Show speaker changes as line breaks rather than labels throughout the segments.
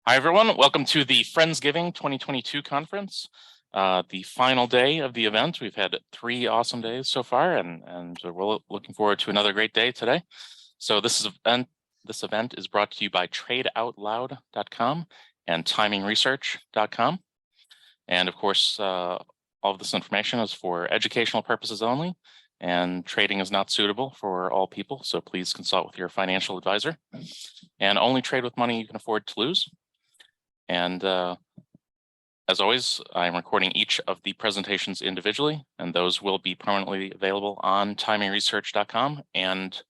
Hi, everyone. Welcome to the Friendsgiving 2022 conference. The final day of the event. We've had 3 awesome days so far, and we're looking forward to another great day today. So this event is brought to you by TradeOutLoud.com and TimingResearch.com. And of course, all of this information is for educational purposes only, and trading is not suitable for all people. So please consult with your financial advisor, and only trade with money you can afford to lose. And as always, I'm recording each of the presentations individually, and those will be permanently available on TimingResearch.com and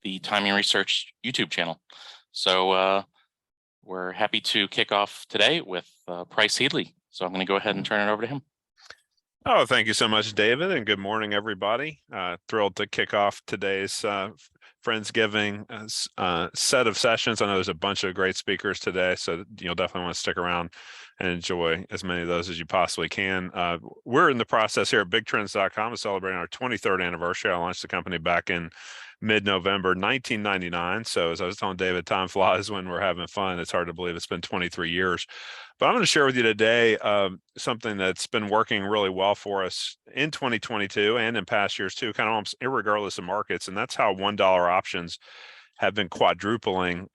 the Timing Research YouTube channel. So we're happy to kick off today with Price Headley. So I'm going to go ahead and turn it over to him.
Oh, thank you so much, David, and good morning, everybody. Thrilled to kick off today's Friendsgiving set of sessions. I know there's a bunch of great speakers today, so you'll definitely want to stick around and enjoy as many of those as you possibly can. We're in the process here at BigTrends.com of celebrating our 23rd anniversary. I launched the company back in mid-November 1999. So as I was telling David, time flies when we're having fun. It's hard to believe it's been 23 years. But I'm going to share with you today something that's been working really well for us in 2022 and in past years too, kind of almost irregardless of markets. And that's how $1 options have been quadrupling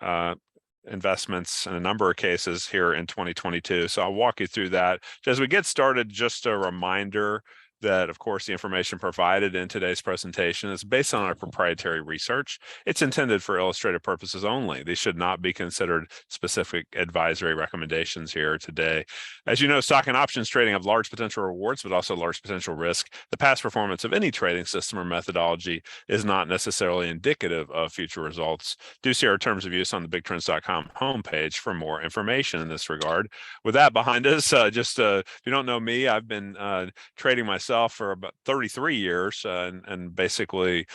investments in a number of cases here in 2022. So I'll walk you through that. As we get started, just a reminder that, of course, the information provided in today's presentation is based on our proprietary research. It's intended for illustrative purposes only. These should not be considered specific advisory recommendations here today. As you know, stock and options trading have large potential rewards, but also large potential risk. The past performance of any trading system or methodology is not necessarily indicative of future results. Do see our terms of use on the BigTrends.com homepage for more information in this regard. With that behind us, if you don't know me, I've been trading myself for about 33 years and basically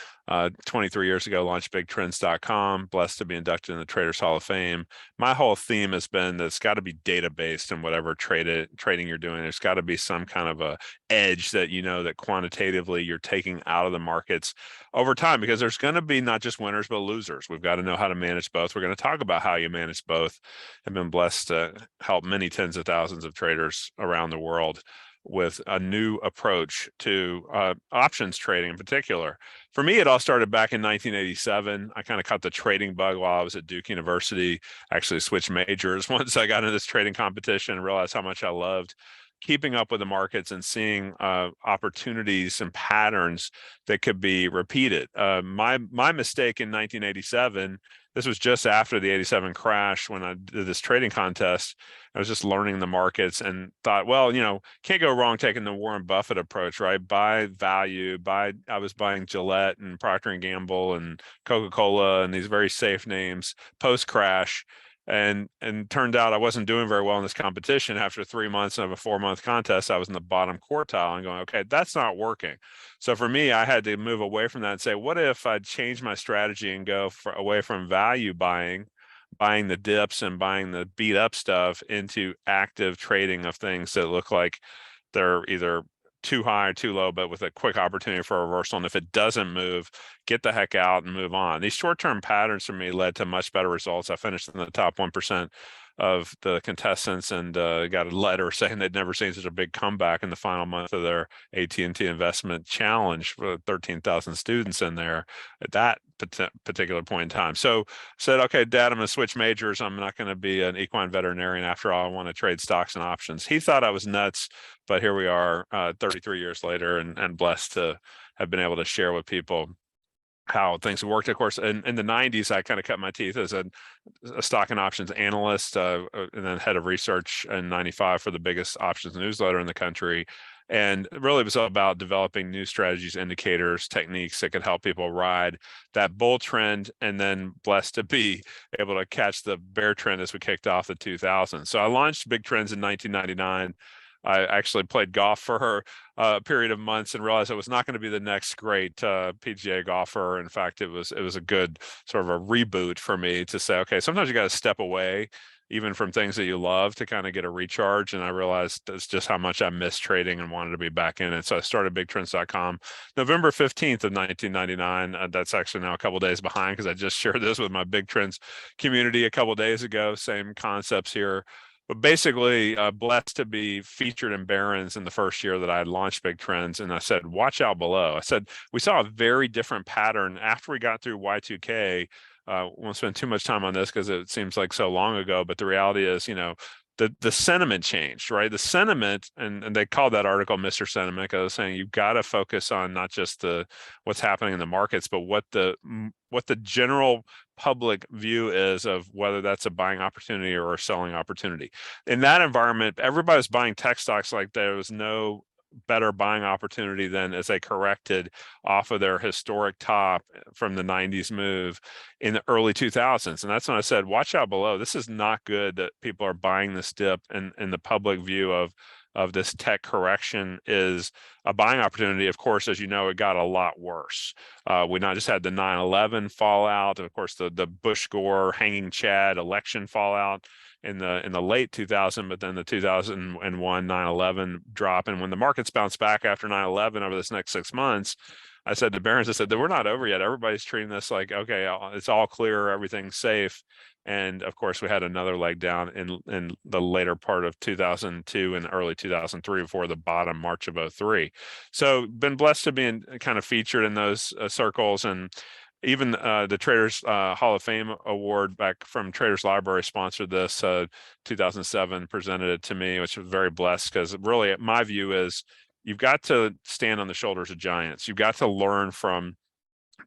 23 years ago launched BigTrends.com, blessed to be inducted in the Traders Hall of Fame. My whole theme has been that it's got to be data-based in whatever trading you're doing. There's got to be some kind of a edge that you know that quantitatively you're taking out of the markets over time, because there's going to be not just winners but losers. We've got to know how to manage both. We're going to talk about how you manage both. I've been blessed to help many tens of thousands of traders around the world with a new approach to options trading in particular. For me, it all started back in 1987. I kind of caught the trading bug while I was at Duke University. I actually switched majors once I got into this trading competition and realized how much I loved keeping up with the markets and seeing opportunities and patterns that could be repeated. My mistake in 1987, this was just after the 87 crash when I did this trading contest. I was just learning the markets and thought, well, can't go wrong taking the Warren Buffett approach, right? Buy value, I was buying Gillette and Procter & Gamble and Coca-Cola and these very safe names post-crash. And turned out I wasn't doing very well in this competition. After 3 months of a 4-month contest, I was in the bottom quartile and going, okay, that's not working. So for me, I had to move away from that and say, what if I change my strategy and go away from value buying the dips and buying the beat up stuff into active trading of things that look like they're either too high or too low, but with a quick opportunity for a reversal. And if it doesn't move, get the heck out and move on. These short-term patterns for me led to much better results. I finished in the top 1% of the contestants and got a letter saying they'd never seen such a big comeback in the final month of their AT&T investment challenge with 13,000 students in there at that particular point in time. So said, okay, Dad, I'm going to switch majors. I'm not going to be an equine veterinarian. After all, I want to trade stocks and options. He thought I was nuts, but here we are 33 years later and blessed to have been able to share with people how things have worked. Of course, in the 90s, I kind of cut my teeth as a stock and options analyst and then head of research in 95 for the biggest options newsletter in the country. And really it was all about developing new strategies, indicators, techniques that could help people ride that bull trend, and then blessed to be able to catch the bear trend as we kicked off the 2000s. So I launched Big Trends in 1999. I actually played golf for a period of months and realized I was not going to be the next great PGA golfer. In fact, it was a good sort of a reboot for me to say, okay, sometimes you got to step away even from things that you love, to kind of get a recharge. And I realized that's just how much I missed trading and wanted to be back in it. So I started BigTrends.com November 15th of 1999. That's actually now a couple days behind because I just shared this with my Big Trends community a couple days ago. Same concepts here. But basically, blessed to be featured in Barron's in the first year that I had launched Big Trends. And I said, watch out below. I said, we saw a very different pattern after we got through Y2K. Won't spend too much time on this because it seems like so long ago, but the reality is, the sentiment changed, right? The sentiment, and they called that article Mr. Sentiment. I was saying you've got to focus on not just what's happening in the markets, but what the general public view is of whether that's a buying opportunity or a selling opportunity. In that environment, everybody's buying tech stocks like there was no better buying opportunity than as they corrected off of their historic top from the 90s move in the early 2000s. And that's when I said, watch out below. This is not good that people are buying this dip, and the public view of this tech correction is a buying opportunity. Of course, as you know, it got a lot worse. We not just had the 9/11 fallout, of course, the Bush Gore hanging Chad election fallout in the late 2000, but then the 2001 9/11 drop. And when the markets bounced back after 9/11 over this next 6 months, I said to Barron's, I said that we're not over yet. Everybody's treating this like, okay, it's all clear, everything's safe. And of course, we had another leg down in the later part of 2002 and early 2003 before the bottom March of 03. So been blessed to be kind of featured in those circles. And even the Traders Hall of Fame Award back from Traders Library sponsored this 2007, presented it to me, which was very blessed because really my view is you've got to stand on the shoulders of giants. You've got to learn from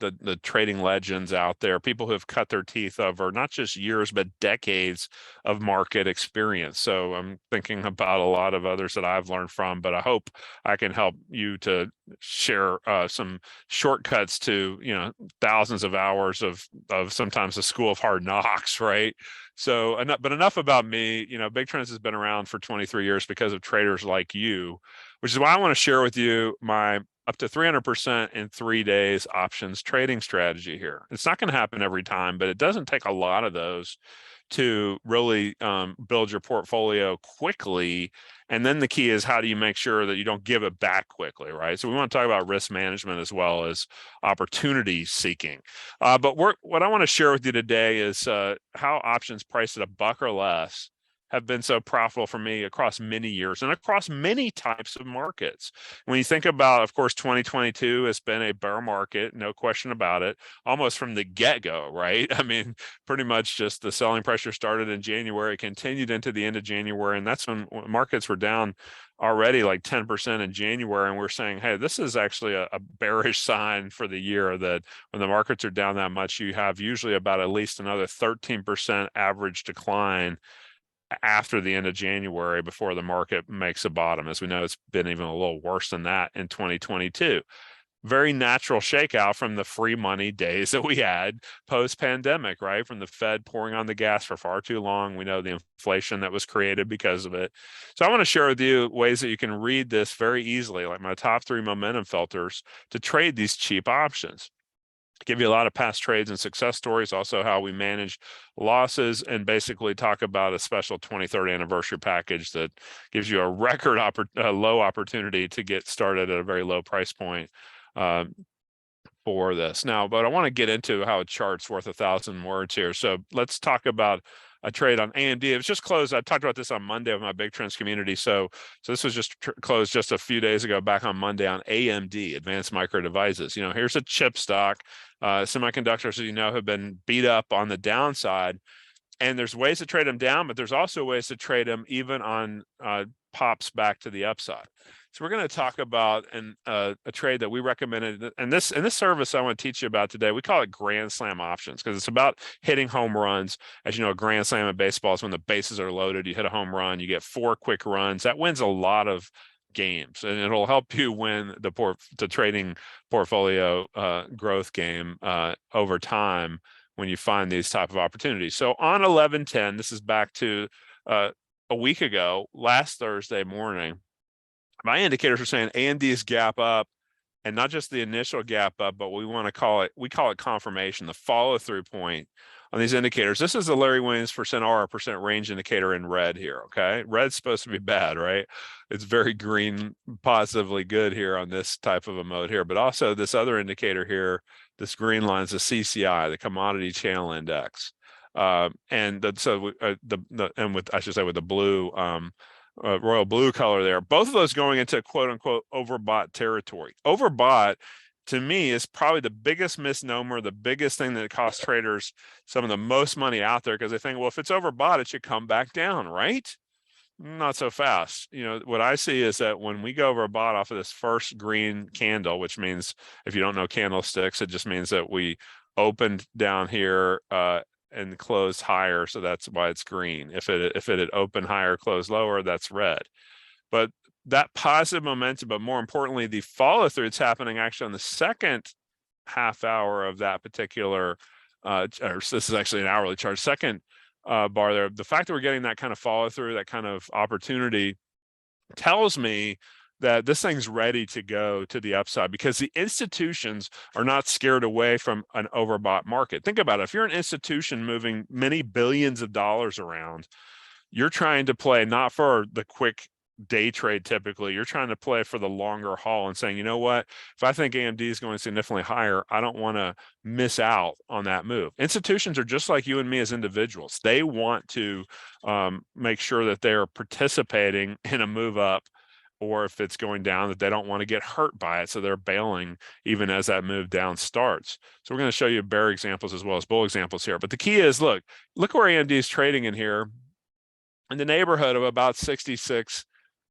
the trading legends out there, people who have cut their teeth over not just years, but decades of market experience. So I'm thinking about a lot of others that I've learned from, but I hope I can help you to share some shortcuts to, thousands of hours of sometimes the school of hard knocks, right? So, but enough about me. Big Trends has been around for 23 years because of traders like you, which is why I want to share with you my up to 300% in 3 days options trading strategy here. It's not going to happen every time, but it doesn't take a lot of those to really build your portfolio quickly. And then the key is, how do you make sure that you don't give it back quickly, right? So we want to talk about risk management as well as opportunity seeking. But what I want to share with you today is how options priced at $1 or less have been so profitable for me across many years and across many types of markets. When you think about, of course, 2022 has been a bear market, no question about it, almost from the get-go, right? I mean, pretty much just the selling pressure started in January, continued into the end of January, and that's when markets were down already like 10% in January, and we're saying, hey, this is actually a bearish sign for the year, that when the markets are down that much, you have usually about at least another 13% average decline after the end of January before the market makes a bottom. As we know, it's been even a little worse than that in 2022. Very natural shakeout from the free money days that we had post-pandemic, right? From the Fed pouring on the gas for far too long. We know the inflation that was created because of it. So I want to share with you ways that you can read this very easily, like my top 3 momentum filters, to trade these cheap options. Give you a lot of past trades and success stories, also how we manage losses, and basically talk about a special 23rd anniversary package that gives you a record low opportunity to get started at a very low price point for this. Now, but I want to get into how a chart's worth 1,000 words here. So let's talk about a trade on AMD. It was just closed. I talked about this on Monday with my Big Trends community. So this was just closed just a few days ago, back on Monday, on AMD, Advanced Micro Devices. Here's a chip stock. Semiconductors, as you know, have been beat up on the downside, and there's ways to trade them down, but there's also ways to trade them even on pops back to the upside. So we're going to talk about a trade that we recommended, and this service I want to teach you about today. We call it Grand Slam options because it's about hitting home runs. As you know, a Grand Slam in baseball is when the bases are loaded, you hit a home run, you get 4 quick runs. That wins a lot of games, and it'll help you win the trading portfolio growth game over time when you find these type of opportunities. So on 11/10, this is back to a week ago, last Thursday morning, my indicators are saying AMD's gap up and not just the initial gap up, but we call it confirmation, the follow through point on these indicators. This is the Larry Williams percent R percent range indicator in red here. Okay, red's supposed to be bad, right? It's very green, positively good here on this type of a mode here, but also this other indicator here, this green line is the CCI, the Commodity Channel Index. And with I should say with the blue royal blue color there, both of those going into quote unquote overbought territory. Overbought to me is probably the biggest misnomer, the biggest thing that costs traders some of the most money out there, because they think, well, if it's overbought, it should come back down, right? Not so fast. You know, what I see is that when we go overbought off of this first green candle, which means if you don't know candlesticks, it just means that we opened down here and closed higher, so that's why it's green. If it had opened higher, closed lower, that's red. But that positive momentum, but more importantly, the follow through, it's happening actually on the second half hour of that particular, or this is actually an hourly chart, second bar there. The fact that we're getting that kind of follow through, that kind of opportunity, tells me that this thing's ready to go to the upside, because the institutions are not scared away from an overbought market. Think about it. If you're an institution moving many billions of dollars around, you're trying to play not for the quick day trade. Typically, you're trying to play for the longer haul and saying, you know what, if I think AMD is going significantly higher, I don't want to miss out on that move. Institutions are just like you and me as individuals. They want to make sure that they're participating in a move up, or if it's going down, that they don't want to get hurt by it, so they're bailing even as that move down starts. So we're going to show you bear examples as well as bull examples here. But the key is, look where AMD is trading in here, in the neighborhood of about 66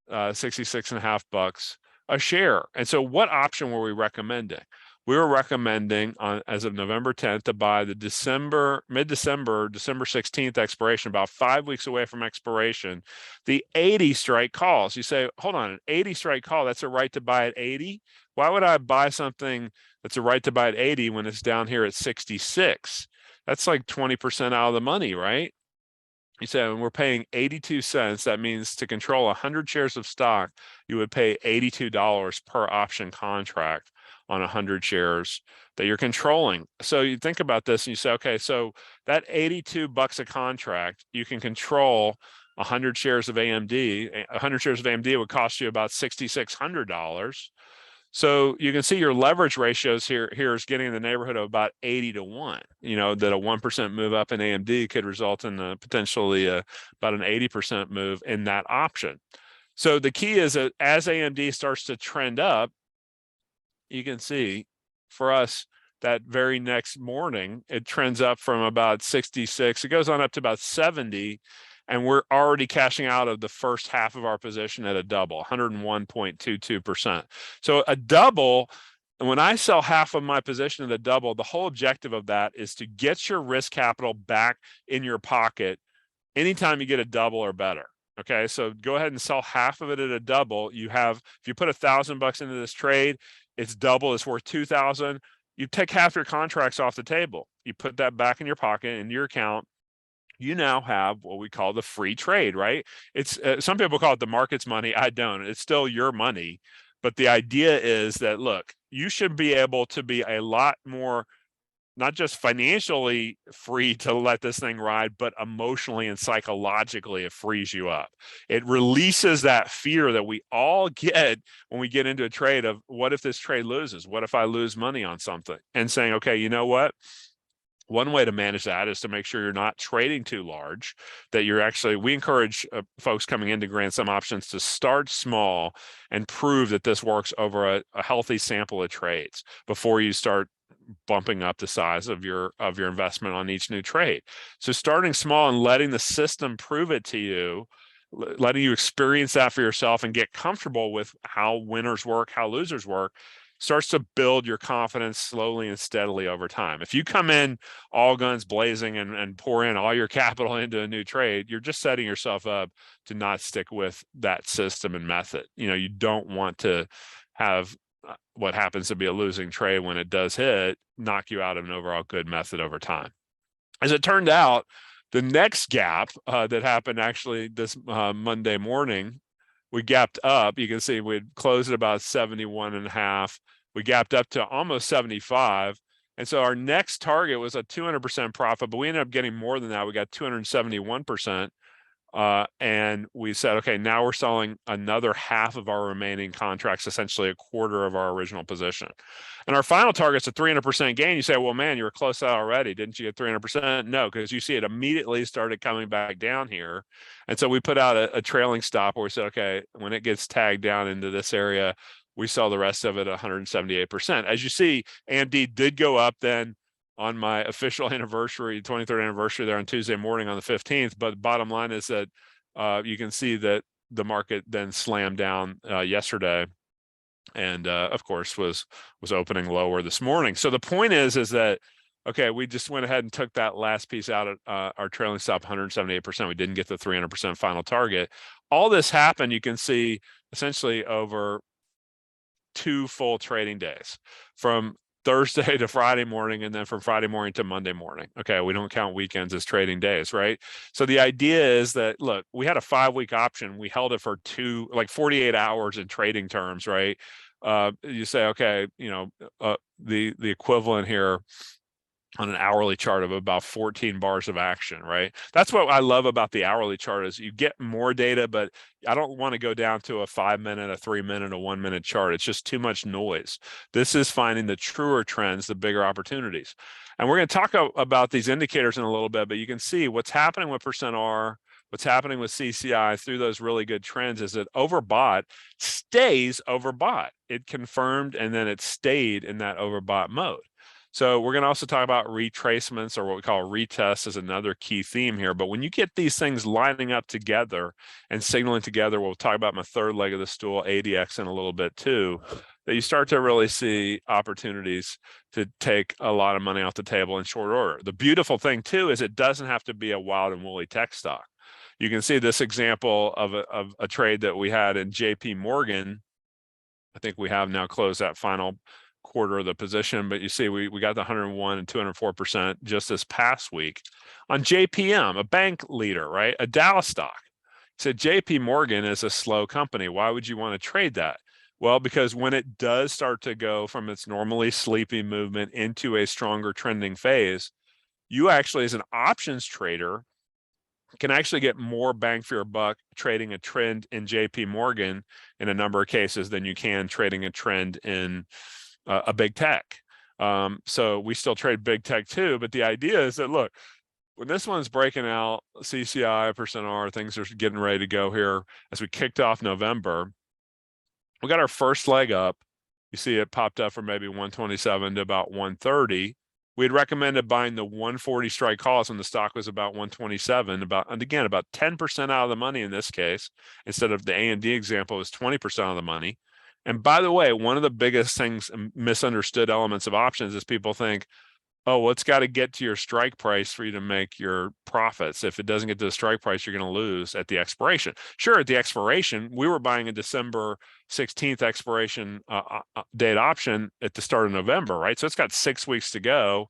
and a half bucks a share. And so what option were we recommending? We were recommending as of November 10th to buy the mid-December, December 16th expiration, about 5 weeks away from expiration, the 80 strike calls. You say, hold on, an 80 strike call, that's a right to buy at 80? Why would I buy something that's a right to buy at 80 when it's down here at 66? That's like 20% out of the money, right? You said, we're paying 82 cents. That means to control 100 shares of stock, you would pay $82 per option contract on 100 shares that you're controlling. So you think about this and you say, okay, so that 82 bucks a contract, you can control 100 shares of AMD. 100 shares of AMD would cost you about $6,600. So you can see your leverage ratios here is getting in the neighborhood of about 80 to 1. You know, that a 1% move up in AMD could result in potentially about an 80% move in that option. So the key is that as AMD starts to trend up, you can see for us that very next morning, it trends up from about 66. It goes on up to about 70. And we're already cashing out of the first half of our position at a double, 101.22%. So a double, and when I sell half of my position at a double, the whole objective of that is to get your risk capital back in your pocket anytime you get a double or better. Okay, so go ahead and sell half of it at a double. You have, if you put $1,000 into this trade, it's double, it's worth 2,000. You take half your contracts off the table. You put that back in your pocket, in your account. You now have what we call the free trade, right? It's some people call it the market's money. I don't. It's still your money. But the idea is that, look, you should be able to be a lot more, not just financially free to let this thing ride, but emotionally and psychologically, it frees you up. It releases that fear that we all get when we get into a trade of, what if this trade loses? What if I lose money on something? And saying, okay, you know what? One way to manage that is to make sure you're not trading too large, that you're actually, we encourage folks coming into Grand Sum Options to start small and prove that this works over a healthy sample of trades before you start bumping up the size of your investment on each new trade. So starting small and letting the system prove it to you, letting you experience that for yourself and get comfortable with how winners work, how losers work, starts to build your confidence slowly and steadily over time. If you come in all guns blazing and pour in all your capital into a new trade, you're just setting yourself up to not stick with that system and method. You know, you don't want to have what happens to be a losing trade when it does hit knock you out of an overall good method over time. As it turned out, the next gap that happened actually this Monday morning, we gapped up. You can see we'd closed at about 71 and a half. We gapped up to almost 75. And so our next target was a 200% profit, but we ended up getting more than that. We got 271%. And we said, okay, now we're selling another half of our remaining contracts, essentially a quarter of our original position. And our final target's a 300% gain. You say, well, man, you were close out already. Didn't you get 300%? No, because you see it immediately started coming back down here. And so we put out a trailing stop where we said, okay, when it gets tagged down into this area, we sell the rest of it at 178%. As you see, AMD did go up then on my official anniversary, 23rd anniversary there on Tuesday morning on the 15th. But the bottom line is that you can see that the market then slammed down yesterday, and of course was opening lower this morning. So the point is that okay, we just went ahead and took that last piece out of our trailing stop, 178%. We didn't get the 300% final target. All this happened, you can see, essentially over 2 full trading days, from Thursday to Friday morning, and then from Friday morning to Monday morning. Okay, we don't count weekends as trading days, right? So the idea is that, look, we had a 5-week option. We held it for 48 hours in trading terms, right? You say, okay, the equivalent here on an hourly chart of about 14 bars of action, right? That's what I love about the hourly chart, is you get more data, but I don't want to go down to a 5-minute, a 3-minute, a 1-minute chart. It's just too much noise. This is finding the truer trends, the bigger opportunities. And we're going to talk about these indicators in a little bit, but you can see what's happening with %R, what's happening with CCI through those really good trends is that overbought stays overbought. It confirmed, and then it stayed in that overbought mode. So we're going to also talk about retracements, or what we call retests, as another key theme here. But when you get these things lining up together and signaling together, we'll talk about my third leg of the stool, ADX, in a little bit too, that you start to really see opportunities to take a lot of money off the table in short order. The beautiful thing too is it doesn't have to be a wild and woolly tech stock. You can see this example of a trade that we had in JP Morgan. I think we have now closed that final quarter of the position, but you see we got the 101 and 204% just this past week on JPM, a bank leader, right? A Dallas stock. Said JP Morgan is a slow company. Why would you want to trade that? Well, because when it does start to go from its normally sleepy movement into a stronger trending phase, you actually, as an options trader, can actually get more bang for your buck trading a trend in JP Morgan in a number of cases than you can trading a trend in a big tech. So we still trade big tech too, but the idea is that, look, when this one's breaking out, CCI, %R, things are getting ready to go here. As we kicked off November, we got our first leg up. You see it popped up from maybe 127 to about 130. We had recommended buying the 140 strike calls when the stock was about 127, and again, about 10% out of the money in this case. Instead of the AMD example, it was 20% of the money. And by the way, one of the biggest things, misunderstood elements of options, is people think, oh, well, it's got to get to your strike price for you to make your profits. If it doesn't get to the strike price, you're going to lose at the expiration. Sure, at the expiration, we were buying a December 16th expiration date option at the start of November, right? So it's got 6 weeks to go,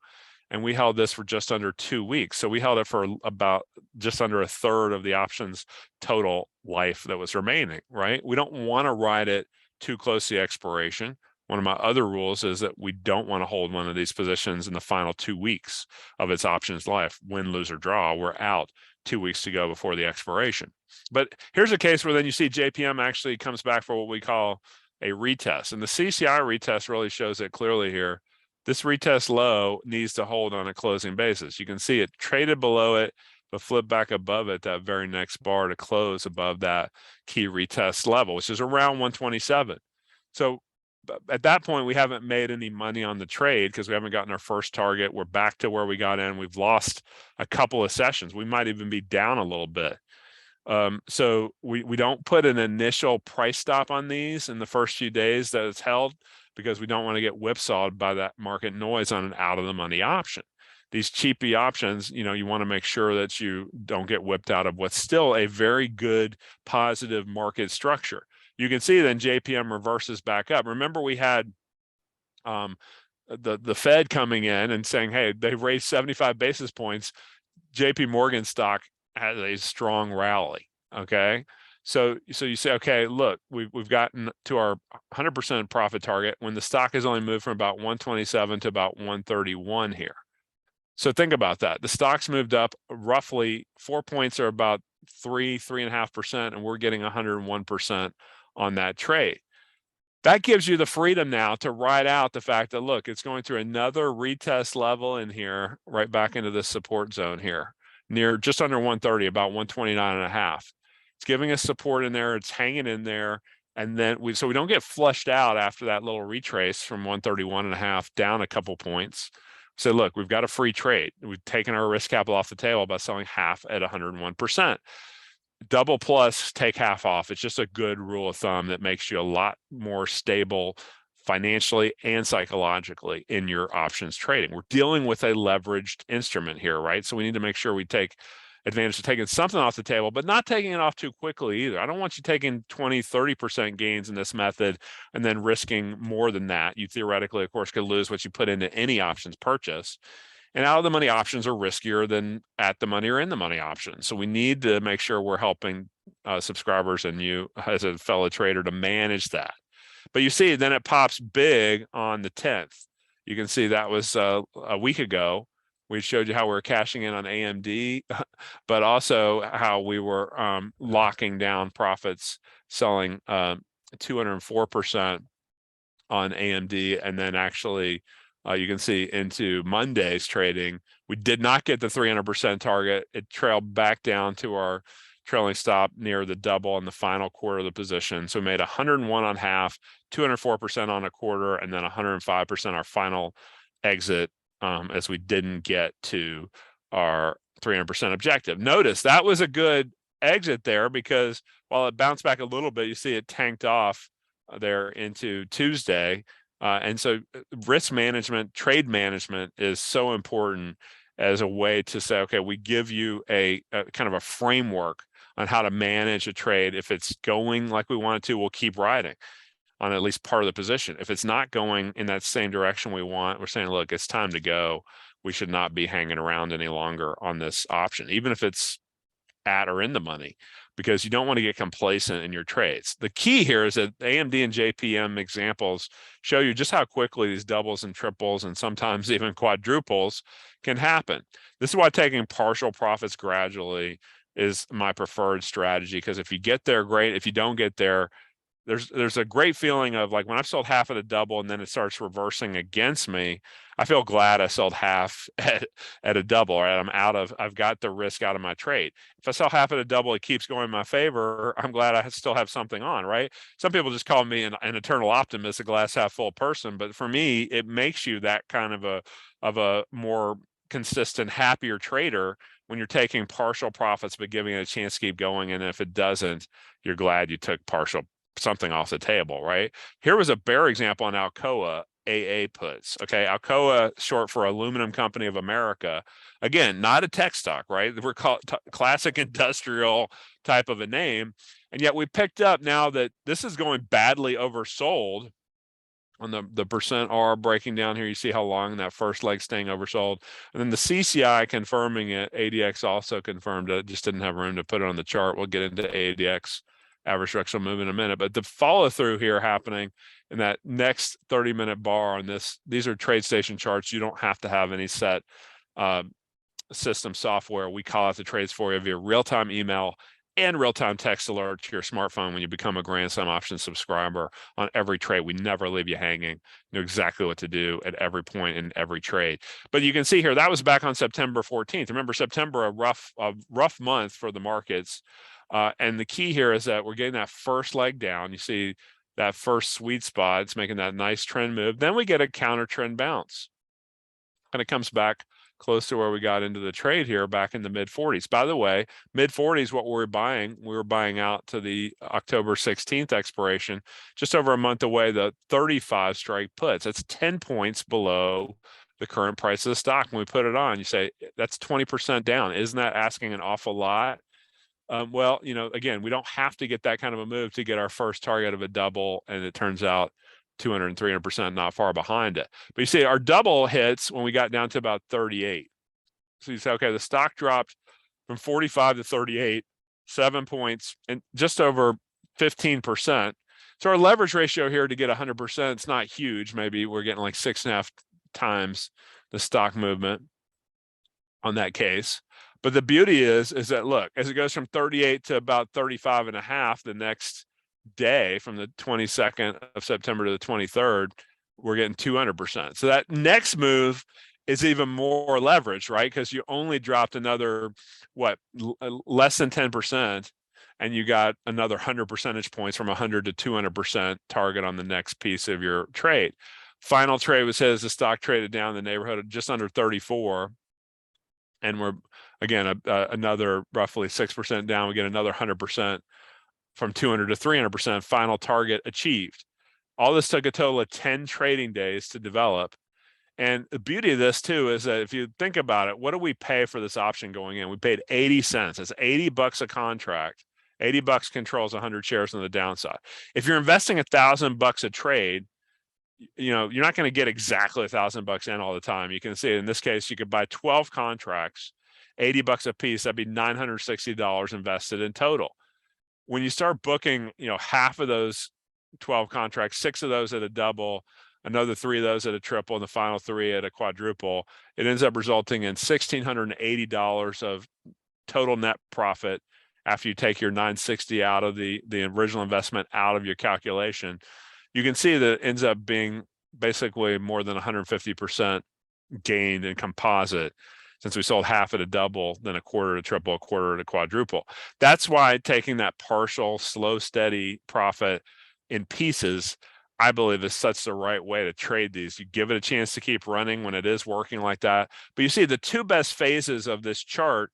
and we held this for just under 2 weeks. So we held it for about just under a third of the option's total life that was remaining, right? We don't want to ride it too close to the expiration. One of my other rules is that we don't want to hold one of these positions in the final 2 weeks of its options life. Win, lose, or draw, we're out 2 weeks to go before the expiration. But here's a case where then you see JPM actually comes back for what we call a retest. And the CCI retest really shows it clearly here. This retest low needs to hold on a closing basis. You can see it traded below it, but flip back above it that very next bar to close above that key retest level, which is around 127. So at that point, we haven't made any money on the trade because we haven't gotten our first target. We're back to where we got in. We've lost a couple of sessions. We might even be down a little bit. So we don't put an initial price stop on these in the first few days that it's held, because we don't want to get whipsawed by that market noise on an out of the money option. These cheapy options, you want to make sure that you don't get whipped out of what's still a very good positive market structure. You can see then JPM reverses back up. Remember, we had the Fed coming in and saying, hey, they've raised 75 basis points. JP Morgan stock has a strong rally. Okay. So you say, okay, look, we've gotten to our 100% profit target when the stock has only moved from about 127 to about 131 here. So think about that. The stock's moved up roughly 4 points, or about 3.5%, and we're getting 101% on that trade. That gives you the freedom now to ride out the fact that, look, it's going through another retest level in here, right back into this support zone here, near just under 130, about 129.5. It's giving us support in there. It's hanging in there. And then we don't get flushed out after that little retrace from 131.5 down a couple points. So look, we've got a free trade. We've taken our risk capital off the table by selling half at 101%. Double plus, take half off. It's just a good rule of thumb that makes you a lot more stable financially and psychologically in your options trading. We're dealing with a leveraged instrument here, right? So we need to make sure we take advantage of taking something off the table, but not taking it off too quickly either. I don't want you taking 20, 30% gains in this method and then risking more than that. You theoretically, of course, could lose what you put into any options purchase. And out of the money options are riskier than at the money or in the money options. So we need to make sure we're helping subscribers and you as a fellow trader to manage that. But you see, then it pops big on the 10th. You can see that was a week ago. We showed you how we were cashing in on AMD, but also how we were locking down profits, selling 204% on AMD, and then actually you can see into Monday's trading, we did not get the 300% target. It trailed back down to our trailing stop near the double in the final quarter of the position. So we made 101 on half, 204% on a quarter, and then 105% our final exit, as we didn't get to our 300% objective. Notice that was a good exit there, because while it bounced back a little bit, you see it tanked off there into Tuesday. And so risk management, trade management is so important as a way to say, okay, we give you a kind of a framework on how to manage a trade. If it's going like we want it to, we'll keep riding on at least part of the position. If it's not going in that same direction we want, we're saying, look, it's time to go. We should not be hanging around any longer on this option, even if it's at or in the money, because you don't want to get complacent in your trades. The key here is that AMD and JPM examples show you just how quickly these doubles and triples and sometimes even quadruples can happen. This is why taking partial profits gradually is my preferred strategy, because if you get there, great. If you don't get there, there's a great feeling of, like, when I've sold half at a double and then it starts reversing against me, I feel glad I sold half at a double, right? I've got the risk out of my trade. If I sell half at a double, it keeps going in my favor. I'm glad I still have something on, right? Some people just call me an eternal optimist, a glass half full person. But for me, it makes you that kind of a more consistent, happier trader when you're taking partial profits, but giving it a chance to keep going. And if it doesn't, you're glad you took something off the table, right? Here was a bear example on Alcoa AA puts. Okay, Alcoa, short for Aluminum Company of America. Again, not a tech stock, right? We're called classic industrial type of a name, and yet we picked up now that this is going badly oversold. On the percent R breaking down here, you see how long that first leg staying oversold, and then the CCI confirming it. ADX also confirmed it, just didn't have room to put it on the chart. We'll get into ADX average directional move in a minute, but the follow through here happening in that next 30-minute bar on this. These are TradeStation charts. You don't have to have any set system software. We call out the trades for you via real-time email and real-time text alert to your smartphone when you become a Grand Slam Options subscriber on every trade. We never leave you hanging. You know exactly what to do at every point in every trade. But you can see here, that was back on September 14th. Remember, September, a rough month for the markets. And the key here is that we're getting that first leg down. You see that first sweet spot. It's making that nice trend move. Then we get a counter trend bounce. And it comes back close to where we got into the trade here back in the mid 40s. By the way, mid 40s, what we're buying, we were buying out to the October 16th expiration, just over a month away, the 35 strike puts. That's 10 points below the current price of the stock. When we put it on, you say, that's 20% down. Isn't that asking an awful lot? Well, you know, again, we don't have to get that kind of a move to get our first target of a double. And it turns out 200 and 300% not far behind it. But you see our double hits when we got down to about 38. So you say, okay, the stock dropped from 45 to 38. 7 points, and just over 15%. So our leverage ratio here to get 100%, it's not huge. Maybe we're getting like 6.5 times the stock movement on that case. But the beauty is that, look, as it goes from 38 to about 35 and a half the next day, from the 22nd of September to the 23rd, we're getting 200%. So that next move is even more leverage, right? Because you only dropped another, less than 10%, and you got another 100 percentage points from 100 to 200% target on the next piece of your trade. Final trade was hit as the stock traded down in the neighborhood of just under 34. And we're, again, another roughly 6% down. We get another 100% from 200 to 300%, final target achieved. All this took a total of 10 trading days to develop. And the beauty of this too is that if you think about it, what do we pay for this option going in? We paid 80 cents. It's $80 a contract. $80 controls 100 shares on the downside. If you're investing $1,000 a trade, you're not going to get exactly $1,000 in all the time. You can see in this case, you could buy 12 contracts, $80 a piece. That'd be $960 invested in total. When you start booking, half of those 12 contracts, 6 of those at a double, another 3 of those at a triple, and the final 3 at a quadruple, it ends up resulting in $1,680 of total net profit after you take your $960 out of the original investment out of your calculation. You can see that it ends up being basically more than 150% gained in composite, since we sold half at a double, then a quarter at a triple, a quarter at a quadruple. That's why taking that partial, slow, steady profit in pieces, I believe, is such the right way to trade these. You give it a chance to keep running when it is working like that. But you see the two best phases of this chart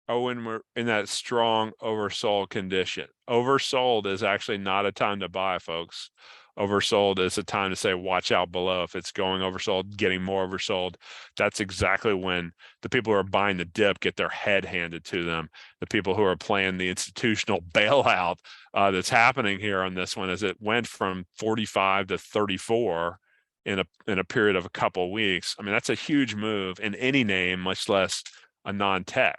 are when we're in that strong oversold condition. Oversold is actually not a time to buy, folks. Oversold is a time to say, watch out below. If it's going oversold, getting more oversold, that's exactly when the people who are buying the dip get their head handed to them. The people who are playing the institutional bailout that's happening here on this one, as it went from 45 to 34 in a period of a couple of weeks. I mean, that's a huge move in any name, much less a non-tech.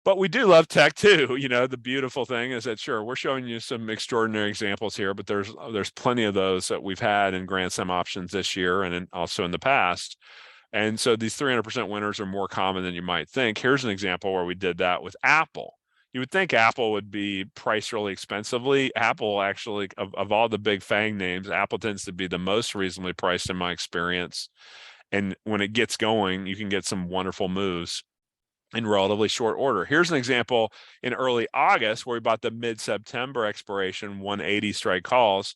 But we do love tech too. The beautiful thing is that, sure, we're showing you some extraordinary examples here, but there's plenty of those that we've had in Grand Slam options this year and also in the past. And so these 300% winners are more common than you might think. Here's an example where we did that with Apple. You would think Apple would be priced really expensively. Apple actually, of all the big FANG names, Apple tends to be the most reasonably priced in my experience. And when it gets going, you can get some wonderful moves in relatively short order. Here's an example in early August where we bought the mid-September expiration 180 strike calls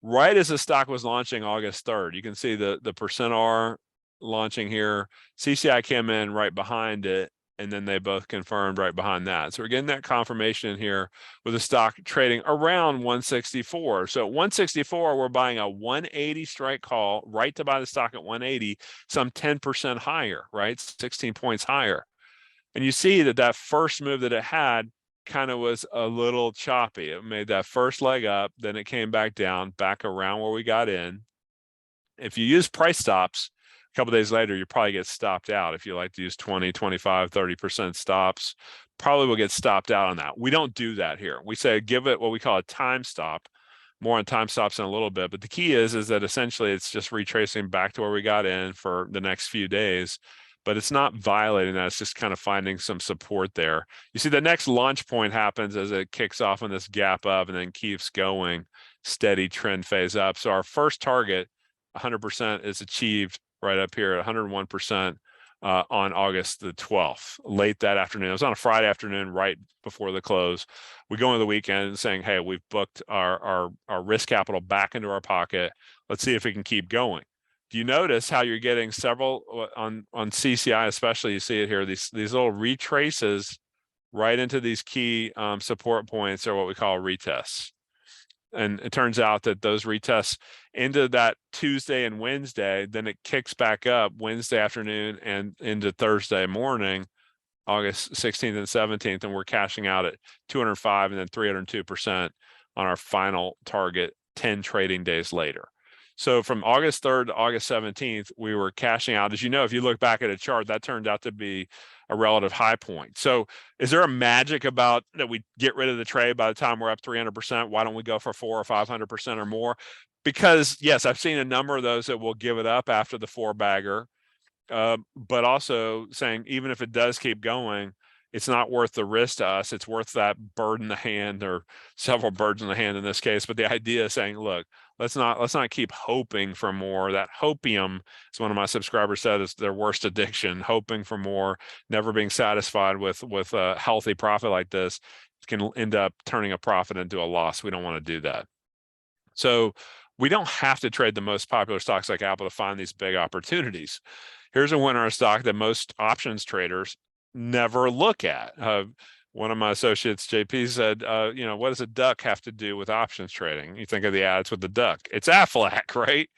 right as the stock was launching August 3rd. You can see the percent R launching here. CCI came in right behind it, and then they both confirmed right behind that. So we're getting that confirmation here with the stock trading around 164. So at 164, we're buying a 180 strike call right to buy the stock at 180, some 10% higher, right? 16 points higher. And you see that first move that it had kind of was a little choppy. It made that first leg up, then it came back down, back around where we got in. If you use price stops, a couple days later, you probably get stopped out. If you like to use 20, 25, 30% stops, probably will get stopped out on that. We don't do that here. We say give it what we call a time stop. More on time stops in a little bit. But the key is that essentially it's just retracing back to where we got in for the next few days. But it's not violating that. It's just kind of finding some support there. You see the next launch point happens as it kicks off on this gap up and then keeps going, steady trend phase up. So our first target, 100%, is achieved right up here at 101% on August the 12th, late that afternoon. It was on a Friday afternoon, right before the close. We go into the weekend saying, hey, we've booked our risk capital back into our pocket. Let's see if we can keep going. Do you notice how you're getting several on CCI, especially? You see it here, these little retraces right into these key support points are what we call retests. And it turns out that those retests into that Tuesday and Wednesday, then it kicks back up Wednesday afternoon and into Thursday morning, August 16th and 17th, and we're cashing out at 205 and then 302% on our final target 10 trading days later. So from August 3rd to August 17th, we were cashing out. As you know, if you look back at a chart, that turned out to be a relative high point. So is there a magic about that we get rid of the trade by the time we're up 300%? Why don't we go for 400 or 500% or more? Because yes, I've seen a number of those that will give it up after the 4-bagger. But also saying, even if it does keep going, it's not worth the risk to us. It's worth that bird in the hand, or several birds in the hand in this case. But the idea is saying, look, let's not keep hoping for more. That hopium, as one of my subscribers said, is their worst addiction. Hoping for more, never being satisfied with a healthy profit like this can end up turning a profit into a loss. We don't want to do that. So we don't have to trade the most popular stocks like Apple to find these big opportunities. Here's a winner stock that most options traders never look at. One of my associates, JP, said, what does a duck have to do with options trading? You think of the ads with the duck. It's Aflac, right?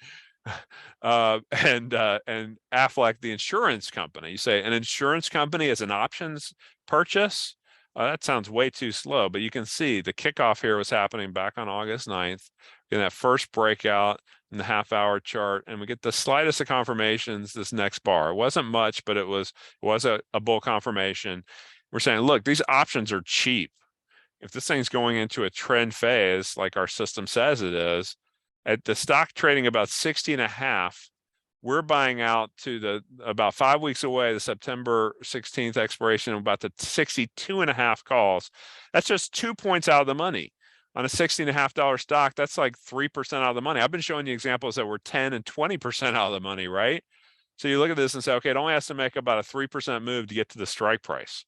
And Aflac, the insurance company. You say an insurance company is an options purchase? That sounds way too slow, but you can see the kickoff here was happening back on August 9th. In that first breakout in the half-hour chart, and we get the slightest of confirmations this next bar. It wasn't much, but it was a bull confirmation. We're saying, look, these options are cheap. If this thing's going into a trend phase, like our system says it is, at the stock trading about 60.5, we're buying out to the about 5 weeks away, the September 16th expiration, about the 62.5 calls. That's just 2 points out of the money. On a $60.5 stock, that's like 3% out of the money. I've been showing you examples that were 10 and 20% out of the money, right? So you look at this and say, okay, it only has to make about a 3% move to get to the strike price.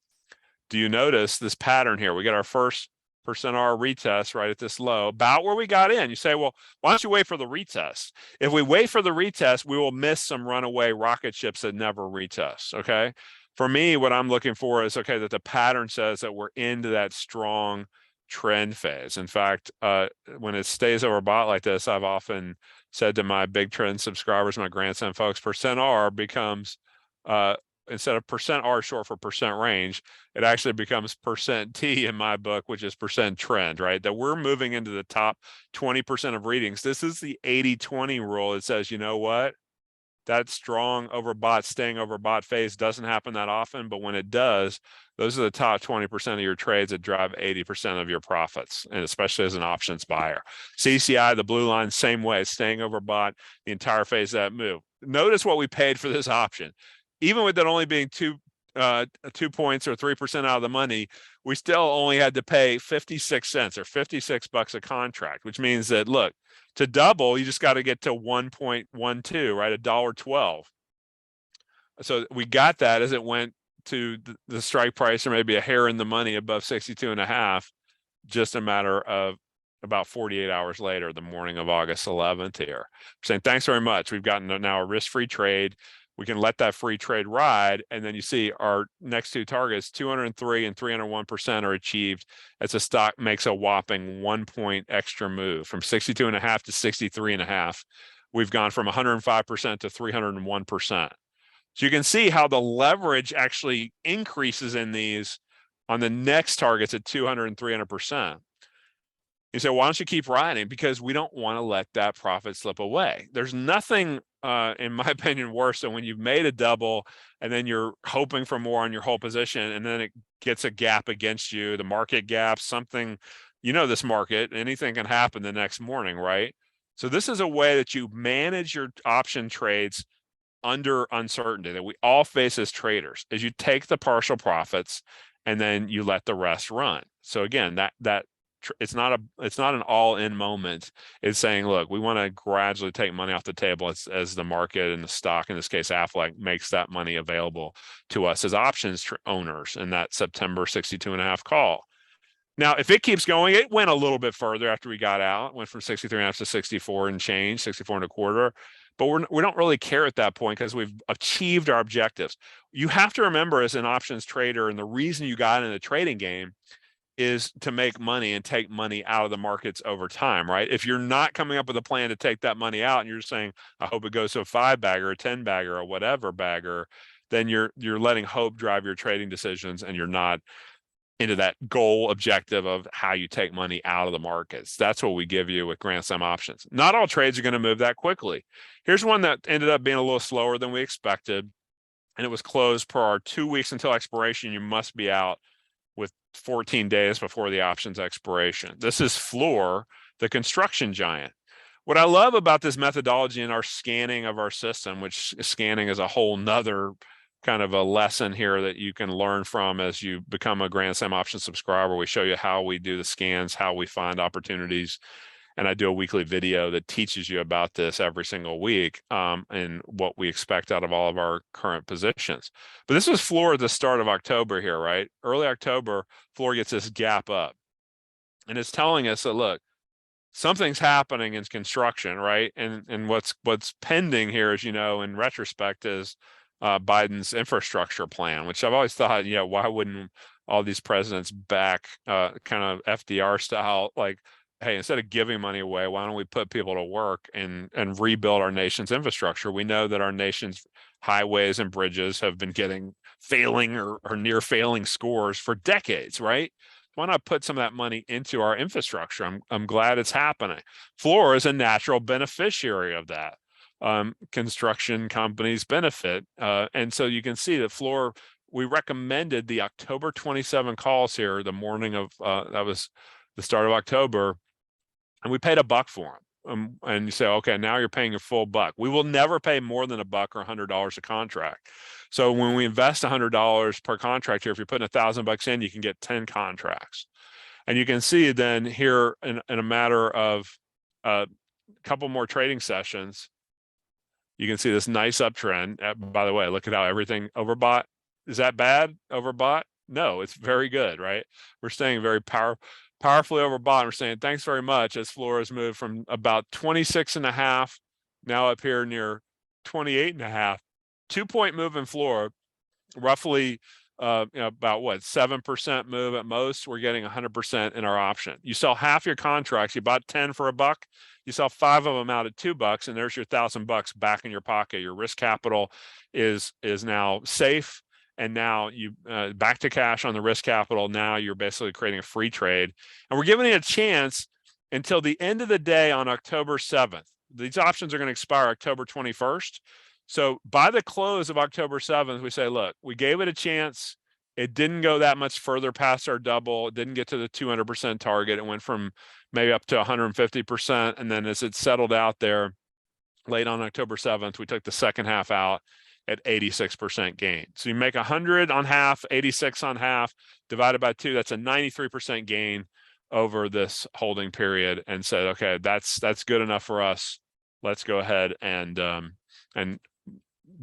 Do you notice this pattern here? We get our first %R retest right at this low, about where we got in. You say, well, why don't you wait for the retest? If we wait for the retest, we will miss some runaway rocket ships that never retest, okay? For me, what I'm looking for is, okay, that the pattern says that we're into that strong trend phase. In fact, when it stays overbought like this, I've often said to my big trend subscribers, my grandson folks, %R becomes, instead of %R short for percent range, it actually becomes %T in my book, which is % trend, right? That we're moving into the top 20% of readings. This is the 80-20 rule. It says, you know what? That strong overbought, staying overbought phase doesn't happen that often, but when it does, those are the top 20% of your trades that drive 80% of your profits, and especially as an options buyer. CCI, the blue line, same way, staying overbought the entire phase of that move. Notice what we paid for this option. Even with it only being 2 points or 3% out of the money, we still only had to pay 56 cents or $56 a contract, which means that, look, to double, you just got to get to 1.12, right? $1.12. So we got that as it went to the strike price, or maybe a hair in the money above 62.5, just a matter of about 48 hours later, the morning of August 11th here. I'm saying, thanks very much. We've gotten now a risk-free trade. We can let that free trade ride. And then you see our next two targets, 203 and 301% are achieved as the stock makes a whopping 1 point extra move from 62.5 to 63.5. We've gone from 105% to 301%. So you can see how the leverage actually increases in these on the next targets at 200 and 300%. You say, why don't you keep riding? Because we don't want to let that profit slip away. There's nothing, in my opinion, worse than when you've made a double and then you're hoping for more on your whole position, and then it gets a gap against you, the market gap, something, this market, anything can happen the next morning, right? So this is a way that you manage your option trades under uncertainty that we all face as traders, is you take the partial profits and then you let the rest run. So again, that it's not an all-in moment. It's saying, look, we want to gradually take money off the table as the market and the stock, in this case Aflac, makes that money available to us as options owners in that September 62.5 call. Now, if it keeps going, it went a little bit further after we got out. It went from 63.5 to 64 and change, 64.25. But we don't really care at that point because we've achieved our objectives. You have to remember, as an options trader, and the reason you got in the trading game is to make money and take money out of the markets over time, right? If you're not coming up with a plan to take that money out and you're saying, I hope it goes to a 5-bagger, a 10-bagger, or whatever bagger, then you're letting hope drive your trading decisions, and you're not into that goal objective of how you take money out of the markets. That's what we give you with Grand Slam options. Not all trades are going to move that quickly. Here's one that ended up being a little slower than we expected, and it was closed per our 2 weeks until expiration. You must be out with 14 days before the option's expiration. This is Fluor, the construction giant. What I love about this methodology in our scanning of our system, which scanning is a whole nother kind of a lesson here that you can learn from as you become a Grand Slam option subscriber. We show you how we do the scans, how we find opportunities, and I do a weekly video that teaches you about this every single week, and what we expect out of all of our current positions. But this was Fluor at the start of October here, right? Early October, Fluor gets this gap up, and it's telling us that, look, something's happening in construction, right? And what's pending here, as you know, in retrospect, is Biden's infrastructure plan, which I've always thought, why wouldn't all these presidents back kind of FDR style, like, hey, instead of giving money away, why don't we put people to work and rebuild our nation's infrastructure? We know that our nation's highways and bridges have been getting failing or near failing scores for decades, right? Why not put some of that money into our infrastructure? I'm glad it's happening. Fluor is a natural beneficiary of that. Construction companies benefit. And so you can see that Fluor, we recommended the October 27 calls here, the morning of, that was the start of October, and we paid $1 for them. And you say, okay, now you're paying a full $1. We will never pay more than $1 or $100 a contract. So when we invest $100 per contract here, if you're putting $1,000 in, you can get 10 contracts. And you can see then here in a matter of a couple more trading sessions, you can see this nice uptrend. By the way, look at how everything overbought. Is that bad? Overbought? No, it's very good, right? We're staying very powerfully overbought. We're saying thanks very much as Fluor has moved from about 26.5, now up here near 28.5. 2-point move in Fluor, roughly about what, 7% move at most. We're getting 100% in our option. You sell half your contracts, you bought 10 for $1, you sell 5 of them out at $2, and there's your $1,000 back in your pocket. Your risk capital is now safe, and now you back to cash on the risk capital. Now you're basically creating a free trade, and we're giving it a chance until the end of the day on October 7th. These options are going to expire October 21st. So by the close of October 7th, we say, look, we gave it a chance. It didn't go that much further past our double. It didn't get to the 200% target. It went from maybe up to 150%. And then as it settled out there late on October 7th, we took the second half out at 86% gain. So you make 100 on half, 86 on half, divided by 2. That's a 93% gain over this holding period, and said, okay, that's good enough for us. Let's go ahead and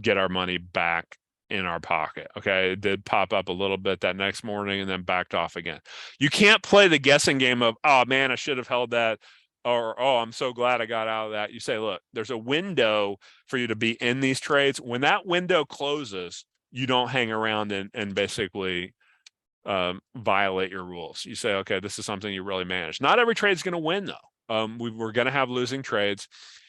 get our money back in our pocket. Okay, it did pop up a little bit that next morning and then backed off again. You can't play the guessing game of, oh man, I should have held that, or oh, I'm so glad I got out of that. You say, look, there's a window for you to be in these trades. When that window closes, you don't hang around and basically violate your rules. You say, okay, this is something you really manage. Not every trade is going to win though. We're going to have losing trades.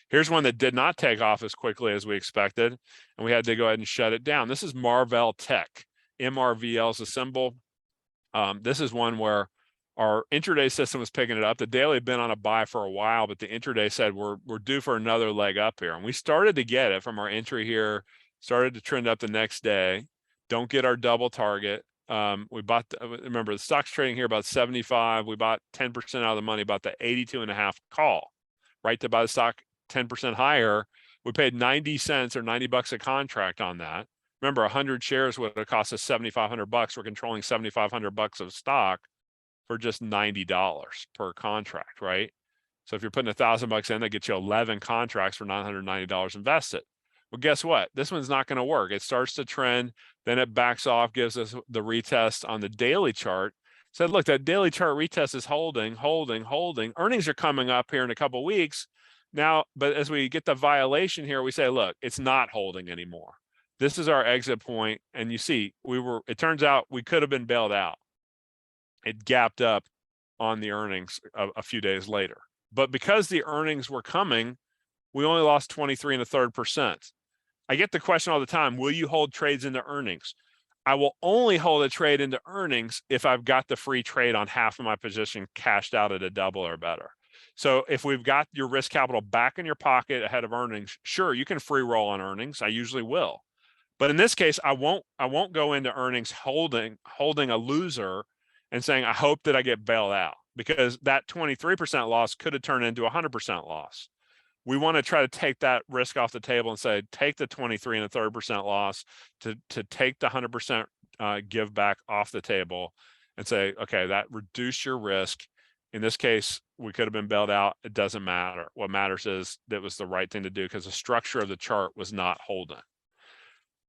Here's one that did not take off as quickly as we expected, and we had to go ahead and shut it down. This is Marvell Tech. MRVL is a symbol. This is one where our intraday system was picking it up. The daily had been on a buy for a while, but the intraday said we're due for another leg up here. And we started to get it from our entry here, started to trend up the next day. Don't get our double target. We bought, remember, the stock's trading here about 75. We bought 10% out of the money, about the 82.5 call, right, to buy the stock 10% higher. We paid 90 cents or $90 a contract on that. Remember, 100 shares would have cost us $7,500. We're controlling $7,500 of stock for just $90 per contract, right? So if you're putting $1,000 in, that gets you 11 contracts for $990 invested. Well, guess what? This one's not going to work. It starts to trend, then it backs off, gives us the retest on the daily chart. Said, look, that daily chart retest is holding. Earnings are coming up here in a couple of weeks. Now, but as we get the violation here, we say, look, it's not holding anymore. This is our exit point. And you see, it turns out we could have been bailed out. It gapped up on the earnings a few days later. But because the earnings were coming, we only lost 23 1/3%. I get the question all the time, will you hold trades into earnings? I will only hold a trade into earnings if I've got the free trade on half of my position cashed out at a double or better. So if we've got your risk capital back in your pocket ahead of earnings, sure, you can free roll on earnings. I usually will. But in this case, I won't go into earnings holding a loser and saying, I hope that I get bailed out, because that 23% loss could have turned into 100% loss. We want to try to take that risk off the table and say, take the 23.33% loss to take the 100% give back off the table and say, okay, that reduced your risk. In this case, we could have been bailed out. It doesn't matter. What matters is that was the right thing to do because the structure of the chart was not holding.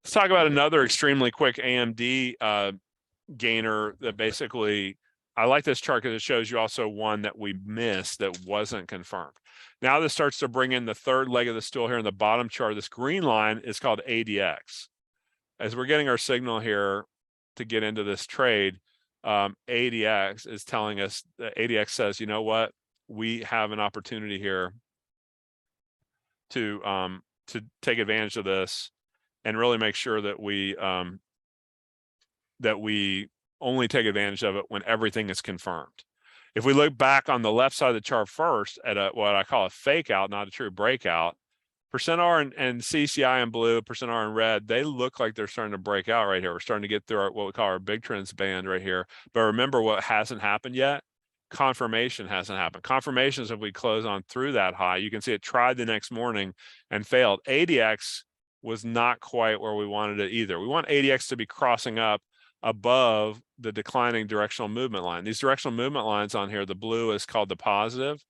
Let's talk about another extremely quick AMD gainer that basically, I like this chart because it shows you also one that we missed that wasn't confirmed. Now this starts to bring in the third leg of the stool here in the bottom chart. This green line is called ADX. As we're getting our signal here to get into this trade, ADX is telling us that ADX says, you know what, we have an opportunity here to take advantage of this and really make sure that we only take advantage of it when everything is confirmed. If we look back on the left side of the chart first at what I call a fake out, not a true breakout, percent R and CCI in blue, percent R in red, they look like they're starting to break out right here. We're starting to get through what we call our big trends band right here. But remember what hasn't happened yet? Confirmation hasn't happened. Confirmations, if we close on through that high, you can see it tried the next morning and failed. ADX was not quite where we wanted it either. We want ADX to be crossing up above the declining directional movement line. These directional movement lines on here, the blue is called the positive,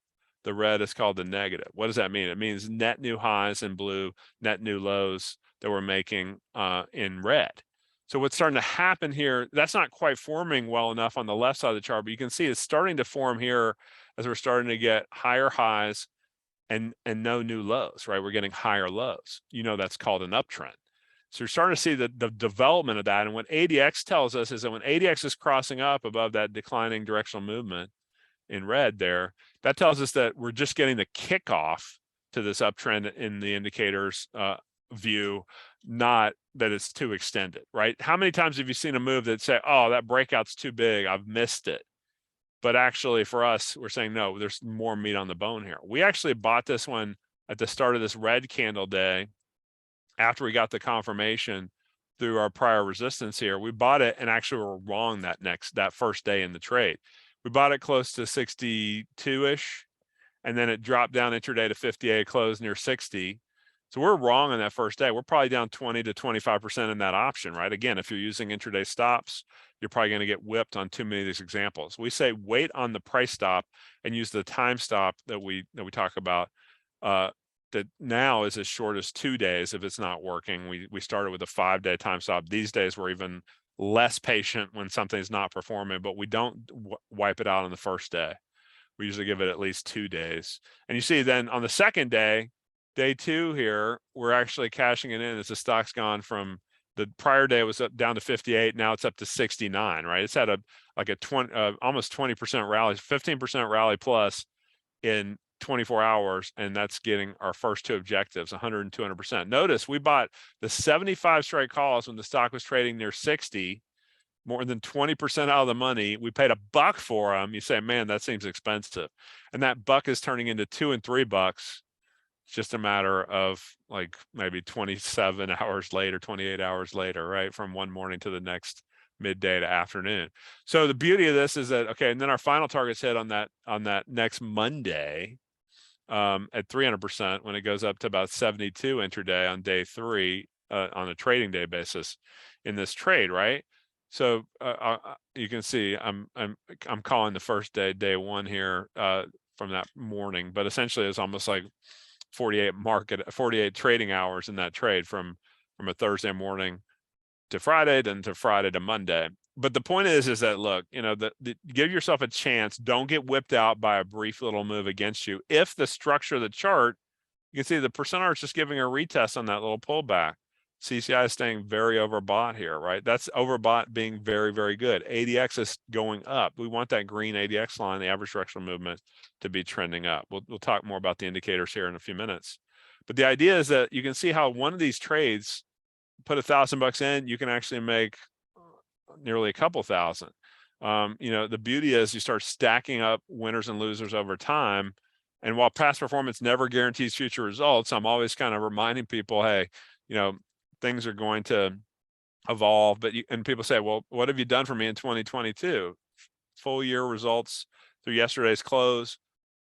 the red is called the negative. What does that mean? It means net new highs in blue, net new lows that we're making in red. So what's starting to happen here, that's not quite forming well enough on the left side of the chart, but you can see it's starting to form here as we're starting to get higher highs and no new lows, right? We're getting higher lows. You know, that's called an uptrend. So you're starting to see the development of that. And what ADX tells us is that when ADX is crossing up above that declining directional movement in red there, that tells us that we're just getting the kickoff to this uptrend in the indicators view, not that it's too extended, right? How many times have you seen a move that say, oh, that breakout's too big, I've missed it? But actually for us, we're saying, no, there's more meat on the bone here. We actually bought this one at the start of this red candle day after we got the confirmation through our prior resistance here. We bought it and actually were wrong that first day in the trade. We bought it close to 62-ish, and then it dropped down intraday to 58, closed near 60. So we're wrong on that first day. We're probably down 20 to 25% in that option, right? Again, if you're using intraday stops, you're probably going to get whipped on too many of these examples. We say wait on the price stop and use the time stop that we talk about that now is as short as 2 days if it's not working. We started with a 5-day time stop. These days we're even less patient when something's not performing, but we don't wipe it out on the first day. We usually give it at least 2 days. And you see then on the second day, day 2 here, we're actually cashing it in as the stock's gone from the prior day was up down to 58. Now it's up to 69, right? It's had almost 20% rally, 15% rally plus in 24 hours, and that's getting our first 2 objectives, 100 and 200%. Notice we bought the 75 straight calls when the stock was trading near 60, more than 20% out of the money. We paid $1 for them. You say, man, that seems expensive. And that $1 is turning into $2 and $3. It's just a matter of like maybe 27 hours later, 28 hours later, right? From one morning to the next midday to afternoon. So the beauty of this is that, okay, and then our final target's hit on that next Monday at 300% when it goes up to about 72 intraday on day 3 on a trading day basis in this trade, right? So you can see I'm calling the first day 1 here from that morning, but essentially it's almost like 48 trading hours in that trade from a Thursday morning to Friday, then to Friday to Monday. But the point is that, look, you know, give yourself a chance. Don't get whipped out by a brief little move against you. If the structure of the chart, you can see the percent R is just giving a retest on that little pullback. CCI is staying very overbought here, right? That's overbought being very, very good. ADX is going up. We want that green ADX line, the average directional movement, to be trending up. We'll talk more about the indicators here in a few minutes. But the idea is that you can see how one of these trades, put $1,000 in, you can actually make nearly a couple thousand. You know, the beauty is you start stacking up winners and losers over time. And while past performance never guarantees future results, I'm always kind of reminding people, hey, you know, things are going to evolve. And people say, well, what have you done for me in 2022? Full year results through yesterday's close,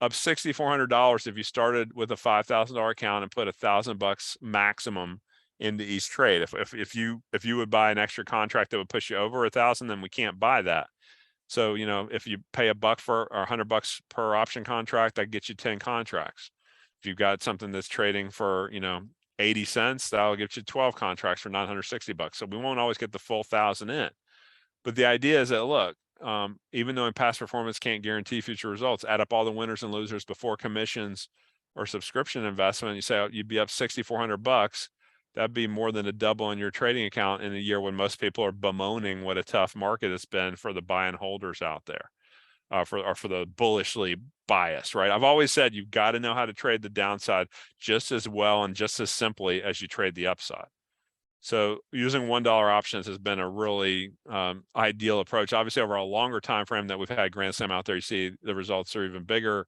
up $6,400 if you started with a $5,000 account and put $1,000 maximum into each trade. If you would buy an extra contract that would push you over 1,000, then we can't buy that. So, you know, if you pay $100 or $100 per option contract, that gets you 10 contracts. If you've got something that's trading for, you know, 80 cents, that'll get you 12 contracts for $960. So we won't always get the full 1,000 in. But the idea is that, look, even though in past performance can't guarantee future results, add up all the winners and losers before commissions or subscription investment. You say, oh, you'd be up $6,400. That'd be more than a double in your trading account in a year when most people are bemoaning what a tough market it's been for the buy and holders out there, for the bullishly biased, right? I've always said you've got to know how to trade the downside just as well and just as simply as you trade the upside. So using $1 options has been a really ideal approach. Obviously, over a longer time frame that we've had Grand Slam out there, you see the results are even bigger.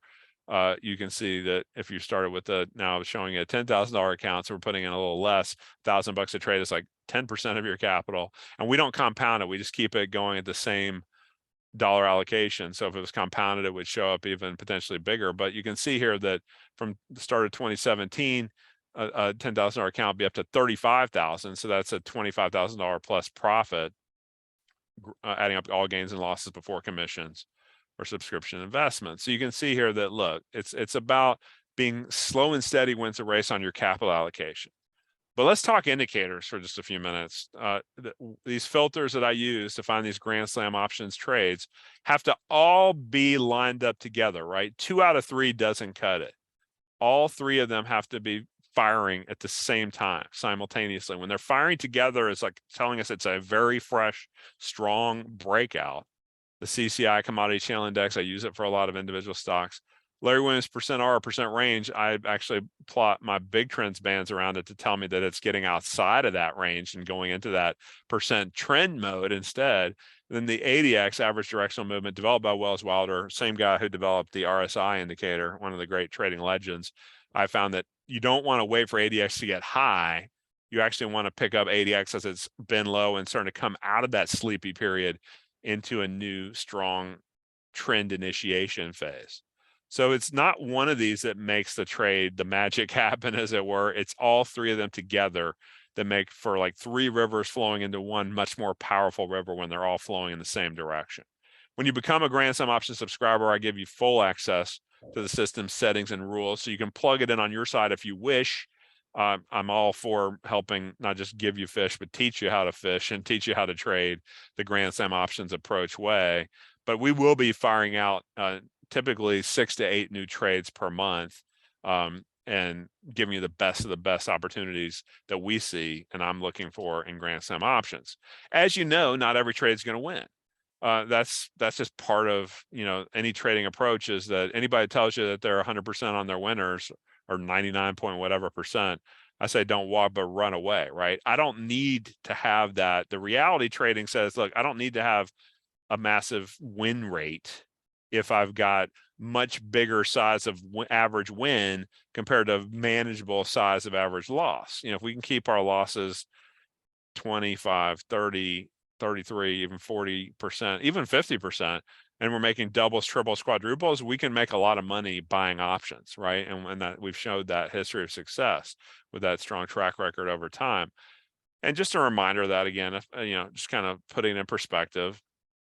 You can see that if you started with now showing a $10,000 account, so we're putting in a little less, $1,000 a trade is like 10% of your capital, and we don't compound it. We just keep it going at the same dollar allocation. So if it was compounded, it would show up even potentially bigger. But you can see here that from the start of 2017, a $10,000 account would be up to 35,000. So that's a $25,000 plus profit, adding up all gains and losses before commissions or subscription investments. So you can see here that, look, it's about being slow and steady wins a race on your capital allocation. But let's talk indicators for just a few minutes. These filters that I use to find these Grand Slam options trades have to all be lined up together, right? 2 out of 3 doesn't cut it. All 3 of them have to be firing at the same time, simultaneously. When they're firing together, it's like telling us it's a very fresh, strong breakout. The CCI Commodity Channel Index, I use it for a lot of individual stocks. Larry Williams %R, percent range, I actually plot my big trends bands around it to tell me that it's getting outside of that range and going into that percent trend mode instead. Then the ADX, average directional movement, developed by Wells Wilder, same guy who developed the RSI indicator, one of the great trading legends. I found that you don't want to wait for ADX to get high. You actually want to pick up ADX as it's been low and starting to come out of that sleepy period into a new strong trend initiation phase. So it's not one of these that makes the trade, the magic happen, as it were. It's all 3 of them together that make for like 3 rivers flowing into one much more powerful river when they're all flowing in the same direction. When you become a Grand Slam option subscriber, I give you full access to the system settings and rules, so you can plug it in on your side if you wish. I'm all for helping not just give you fish, but teach you how to fish and teach you how to trade the Grand Slam options approach way. But we will be firing out typically 6 to 8 new trades per month, and giving you the best of the best opportunities that we see and I'm looking for in Grand Slam options. As you know, not every trade is going to win. That's just part of, you know, any trading approach, is that anybody tells you that they're 100% on their winners or 99 point whatever percent, I say don't walk but run away, right? I don't need to have that. The reality trading says, look, I don't need to have a massive win rate if I've got much bigger size of average win compared to manageable size of average loss. You know, if we can keep our losses 25, 30, 33, even 40%, even 50%, and we're making doubles, triples, quadruples, we can make a lot of money buying options, right? And that we've showed that history of success with that strong track record over time. And just a reminder that, again, if, you know, just kind of putting it in perspective,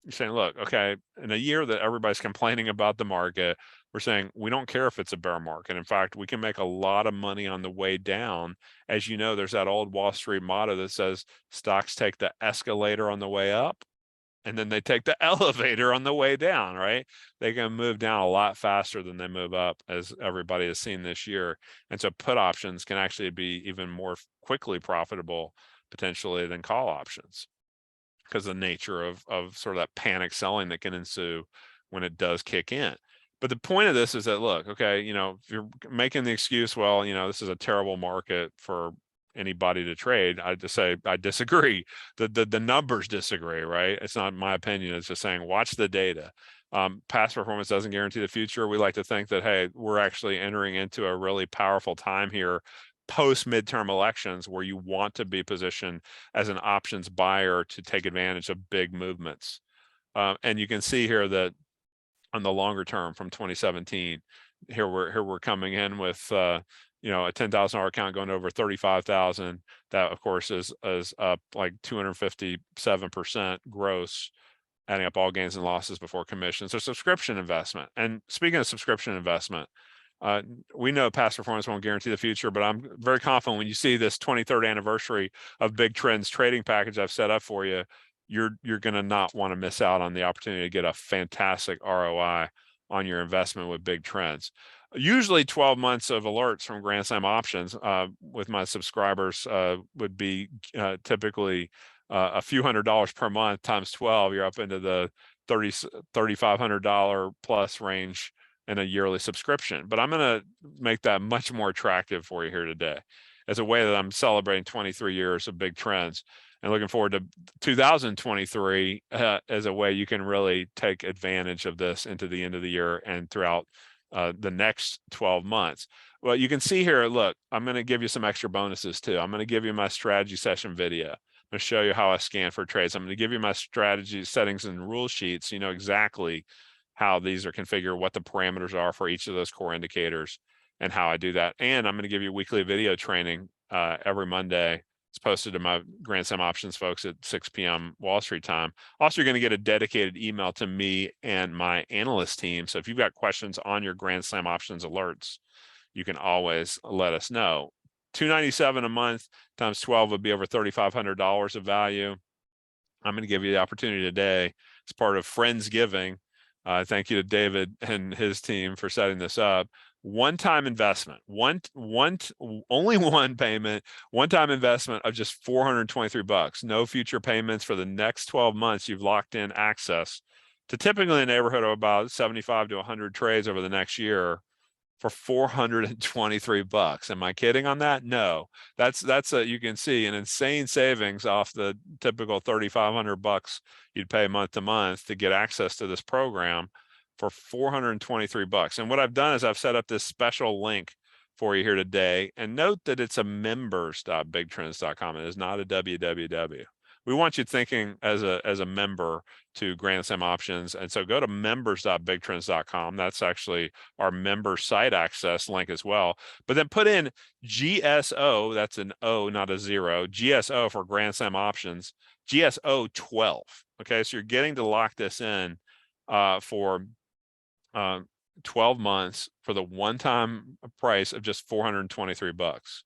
you're saying, look, okay, in a year that everybody's complaining about the market, we're saying we don't care if it's a bear market. In fact, we can make a lot of money on the way down. As you know, there's that old Wall Street motto that says stocks take the escalator on the way up, and then they take the elevator on the way down, right? They can move down a lot faster than they move up, as everybody has seen this year. And so put options can actually be even more quickly profitable potentially than call options, because of the nature of sort of that panic selling that can ensue when it does kick in. But the point of this is that, look, okay, you know, if you're making the excuse, well, you know, this is a terrible market for anybody to trade. I just say I disagree. The numbers disagree, right? It's not my opinion. It's just saying watch the data. Past performance doesn't guarantee the future. We like to think that, hey, we're actually entering into a really powerful time here post midterm elections where you want to be positioned as an options buyer to take advantage of big movements. And you can see here that on the longer term from 2017, here we're coming in with a $10,000 account going over 35,000. That of course is up like 257% gross, adding up all gains and losses before commission. So subscription investment. And speaking of subscription investment, we know past performance won't guarantee the future, but I'm very confident when you see this 23rd anniversary of Big Trends trading package I've set up for you, you're going to not want to miss out on the opportunity to get a fantastic ROI on your investment with Big Trends. Usually 12 months of alerts from Grand Slam options with my subscribers would be typically a few $100s per month times 12. You're up into the $3,500 plus range in a yearly subscription. But I'm going to make that much more attractive for you here today as a way that I'm celebrating 23 years of Big Trends and looking forward to 2023 as a way you can really take advantage of this into the end of the year and throughout the next 12 months. Well, you can see here, look, I'm going to give you some extra bonuses too. I'm going to give you my strategy session video. I'm going to show you how I scan for trades. I'm going to give you my strategy settings and rule sheets. So you know exactly how these are configured, what the parameters are for each of those core indicators, and how I do that. And I'm going to give you weekly video training every Monday. It's posted to my Grand Slam options folks at 6 p.m. Wall Street time. Also, you're going to get a dedicated email to me and my analyst team. So if you've got questions on your Grand Slam options alerts, you can always let us know. $297 a month times 12 would be over $3,500 of value. I'm going to give you the opportunity today as part of Friendsgiving. Thank you to David and his team for setting this up. One-time investment, only one payment, one-time investment of just $423. No future payments for the next 12 months. You've locked in access to typically in the neighborhood of about 75 to 100 trades over the next year for $423. Am I kidding on that? No, that's you can see an insane savings off the typical $3,500 you'd pay month to month to get access to this program for $423. And what I've done is I've set up this special link for you here today. And note that it's a members.bigtrends.com. It is not a www. We want you thinking as a member to Grand Slam options. And so go to members.bigtrends.com. That's actually our member site access link as well. But then put in GSO, that's an O, not a zero, GSO for Grand Slam options, GSO 12. Okay, so you're getting to lock this in for 12 months for the one-time price of just $423.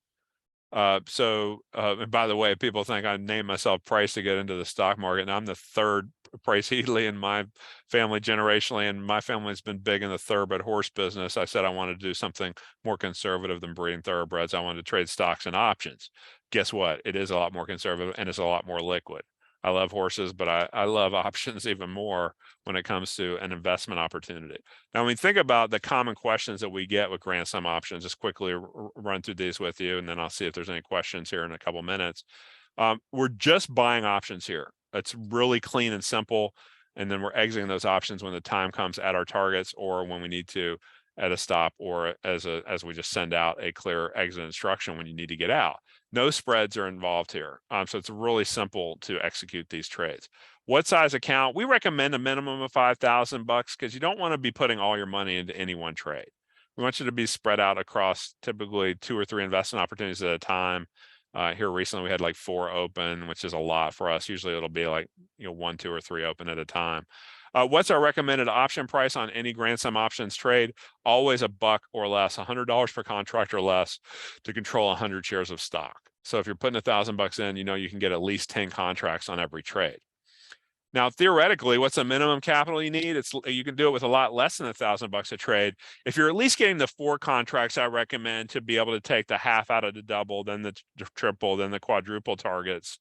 And by the way, people think I named myself Price to get into the stock market. And I'm the third Price Headley in my family generationally, and my family's been big in the thoroughbred horse business. I said I wanted to do something more conservative than breeding thoroughbreds. I wanted to trade stocks and options. Guess what? It is a lot more conservative and it's a lot more liquid. I love horses, but I love options even more when it comes to an investment opportunity. Now, when we think about the common questions that we get with Grand Slam options, just quickly run through these with you, and then I'll see if there's any questions here in a couple minutes. We're just buying options here. It's really clean and simple, and then we're exiting those options when the time comes at our targets or when we need to at a stop or as we just send out a clear exit instruction when you need to get out. No spreads are involved here. So it's really simple to execute these trades. What size account? We recommend a minimum of $5,000 because you don't want to be putting all your money into any one trade. We want you to be spread out across typically 2 or 3 investment opportunities at a time. Here recently we had like 4 open, which is a lot for us. Usually it'll be like 1, 2, or 3 open at a time. What's our recommended option price on any Grand Slam options trade? Always $1 or less, $100 per contract or less to control 100 shares of stock. So if you're putting $1,000 in, you can get at least 10 contracts on every trade. Now, theoretically, what's the minimum capital you need? You can do it with a lot less than $1,000 a trade. If you're at least getting the 4 contracts, I recommend to be able to take the half out of the double, then the triple, then the quadruple targets.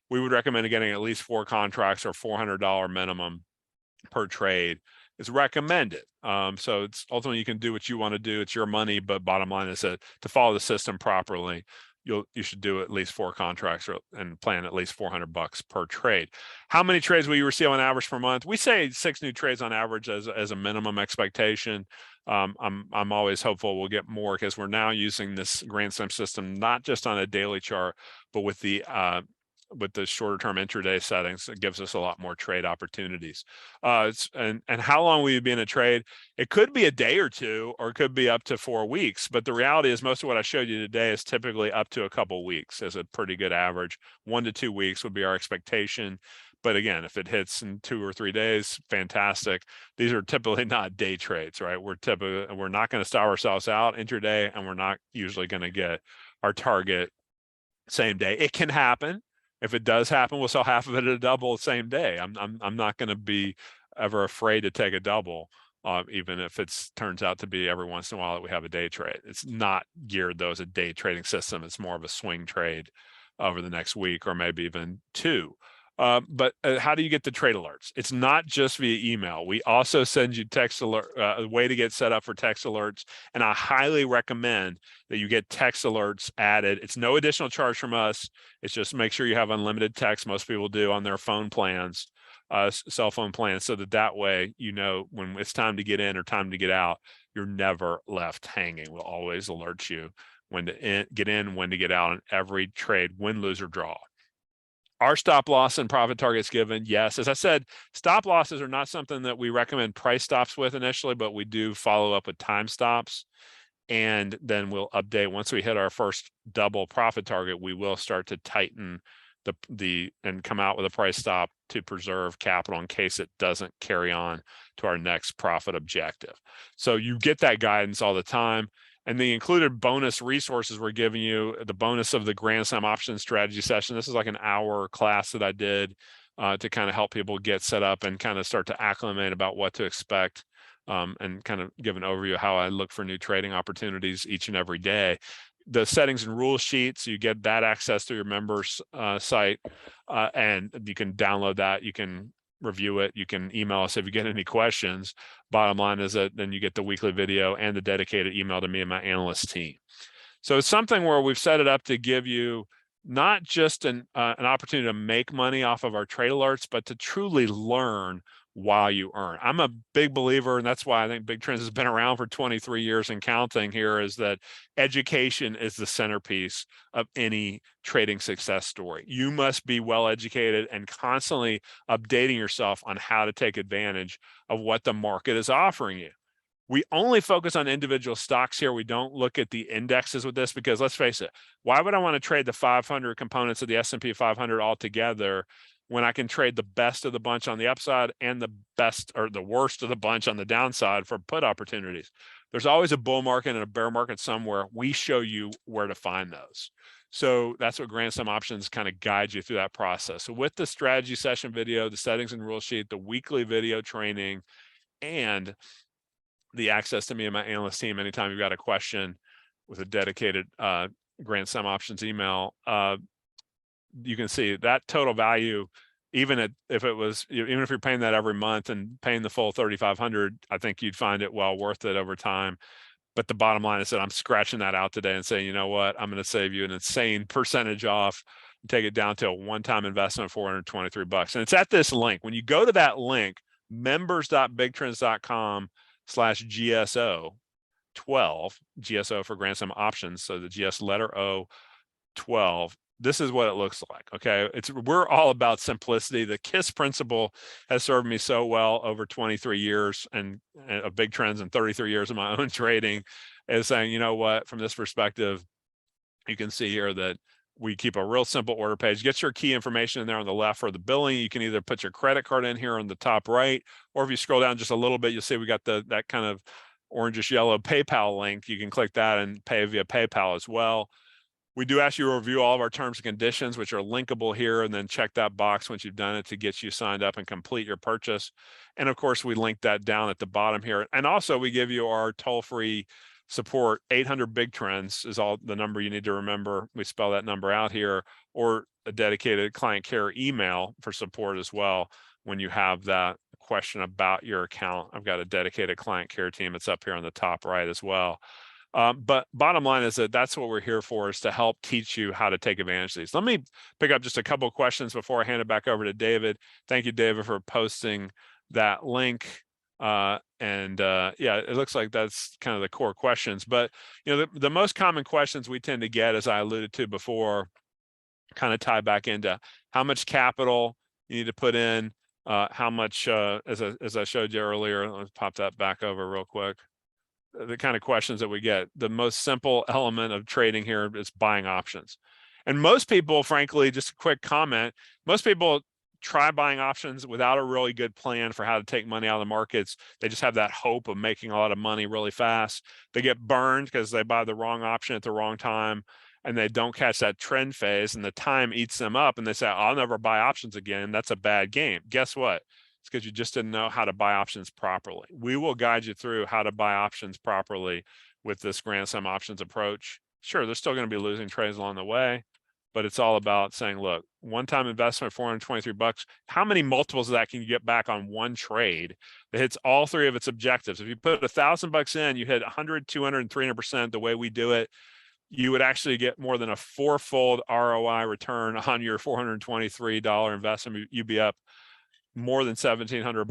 We would recommend getting at least 4 contracts or $400 minimum per trade is recommended. So it's ultimately you can do what you want to do. It's your money, but bottom line is to follow the system properly. you should do at least 4 contracts and plan at least $400 per trade. How many trades will you receive on average per month? We say 6 new trades on average as a minimum expectation. I'm always hopeful we'll get more because we're now using this Grand Slam system not just on a daily chart, but with the shorter term intraday settings. It gives us a lot more trade opportunities. And how long will you be in a trade? It could be a day or two, or it could be up to 4 weeks. But the reality is most of what I showed you today is typically up to a couple weeks as a pretty good average. 1 to 2 weeks would be our expectation. But again, if it hits in 2 or 3 days, fantastic. These are typically not day trades, right? We're not going to stop ourselves out intraday, and we're not usually going to get our target same day. It can happen. If it does happen, we'll sell half of it at a double the same day. I'm not going to be ever afraid to take a double, even if it turns out to be every once in a while that we have a day trade. It's not geared though as a day trading system. It's more of a swing trade over the next week or maybe even 2. But how do you get the trade alerts? It's not just via email. We also send you text alert, a way to get set up for text alerts. And I highly recommend that you get text alerts added. It's no additional charge from us. It's just make sure you have unlimited text. Most people do on their phone plans, cell phone plans, so that way, you know, when it's time to get in or time to get out, you're never left hanging. We'll always alert you when to get in, when to get out on every trade, win, lose, or draw. Are stop loss and profit targets given? Yes. As I said, stop losses are not something that we recommend price stops with initially, but we do follow up with time stops. And then we'll update once we hit our first double profit target, we will start to tighten and come out with a price stop to preserve capital in case it doesn't carry on to our next profit objective. So you get that guidance all the time. And the included bonus resources we're giving you, the bonus of the Grand Slam option strategy session. This is like an hour class that I did to kind of help people get set up and kind of start to acclimate about what to expect, and kind of give an overview of how I look for new trading opportunities each and every day. The settings and rule sheets, you get that access through your members site, and you can download that. You can review it. You can email us if you get any questions. Bottom line is that then you get the weekly video and the dedicated email to me and my analyst team. So it's something where we've set it up to give you not just an opportunity to make money off of our trade alerts, but to truly learn while you earn. I'm a big believer, and that's why I think Big Trends has been around for 23 years and counting here, is that education is the centerpiece of any trading success story. You must be well educated and constantly updating yourself on how to take advantage of what the market is offering you. We only focus on individual stocks here. We don't look at the indexes with this because let's face it, why would I want to trade the 500 components of the S&P 500 all together when I can trade the best of the bunch on the upside and the best or the worst of the bunch on the downside for put opportunities? There's always a bull market and a bear market somewhere. We show you where to find those. So that's what Grand Slam Options kind of guides you through that process. So with the strategy session video, the settings and rule sheet, the weekly video training, and the access to me and my analyst team anytime you've got a question with a dedicated Grand Slam Options email, you can see that total value, even if you're paying that every month and paying the full 3,500, I think you'd find it well worth it over time. But the bottom line is that I'm scratching that out today and saying, you know what, I'm going to save you an insane percentage off and take it down to a one-time investment of $423. And it's at this link. When you go to that link, members.bigtrends.com/GSO 12, GSO for Grand Slam Options, so the GS letter O 12. This is what it looks like. Okay, we're all about simplicity. The KISS principle has served me so well over 23 years and of Big Trends and 33 years of my own trading, is saying, you know what, from this perspective, you can see here that we keep a real simple order page. Get your key information in there on the left for the billing. You can either put your credit card in here on the top right, or if you scroll down just a little bit, you'll see we got that kind of orangish yellow PayPal link. You can click that and pay via PayPal as well. We do ask you to review all of our terms and conditions, which are linkable here, and then check that box once you've done it to get you signed up and complete your purchase. And of course, we link that down at the bottom here. And also we give you our toll-free support. 800 Big Trends is all the number you need to remember. We spell that number out here, or a dedicated client care email for support as well. When you have that question about your account, I've got a dedicated client care team. It's up here on the top right as well. But bottom line is that that's what we're here for, is to help teach you how to take advantage of these. Let me pick up just a couple of questions before I hand it back over to David. Thank you, David, for posting that link. Yeah, it looks like that's kind of the core questions. But the most common questions we tend to get, as I alluded to before, kind of tie back into how much capital you need to put in, how much, as I showed you earlier. Let's pop that back over real quick. The kind of questions that we get. The most simple element of trading here is buying options. And most people, frankly, just a quick comment, most people try buying options without a really good plan for how to take money out of the markets. They just have that hope of making a lot of money really fast. They get burned because they buy the wrong option at the wrong time, and they don't catch that trend phase, and the time eats them up, and they say, I'll never buy options again. That's a bad game. Guess what? It's because you just didn't know how to buy options properly. We will guide you through how to buy options properly with this grand sum options approach. Sure, there's still going to be losing trades along the way, but it's all about saying, look, one-time investment, $423, how many multiples of that can you get back on one trade that hits all three of its objectives? If you put $1,000 in, you hit 100, 200, and 300% the way we do it, you would actually get more than a fourfold ROI return on your $423 investment. You'd be up more than $1,700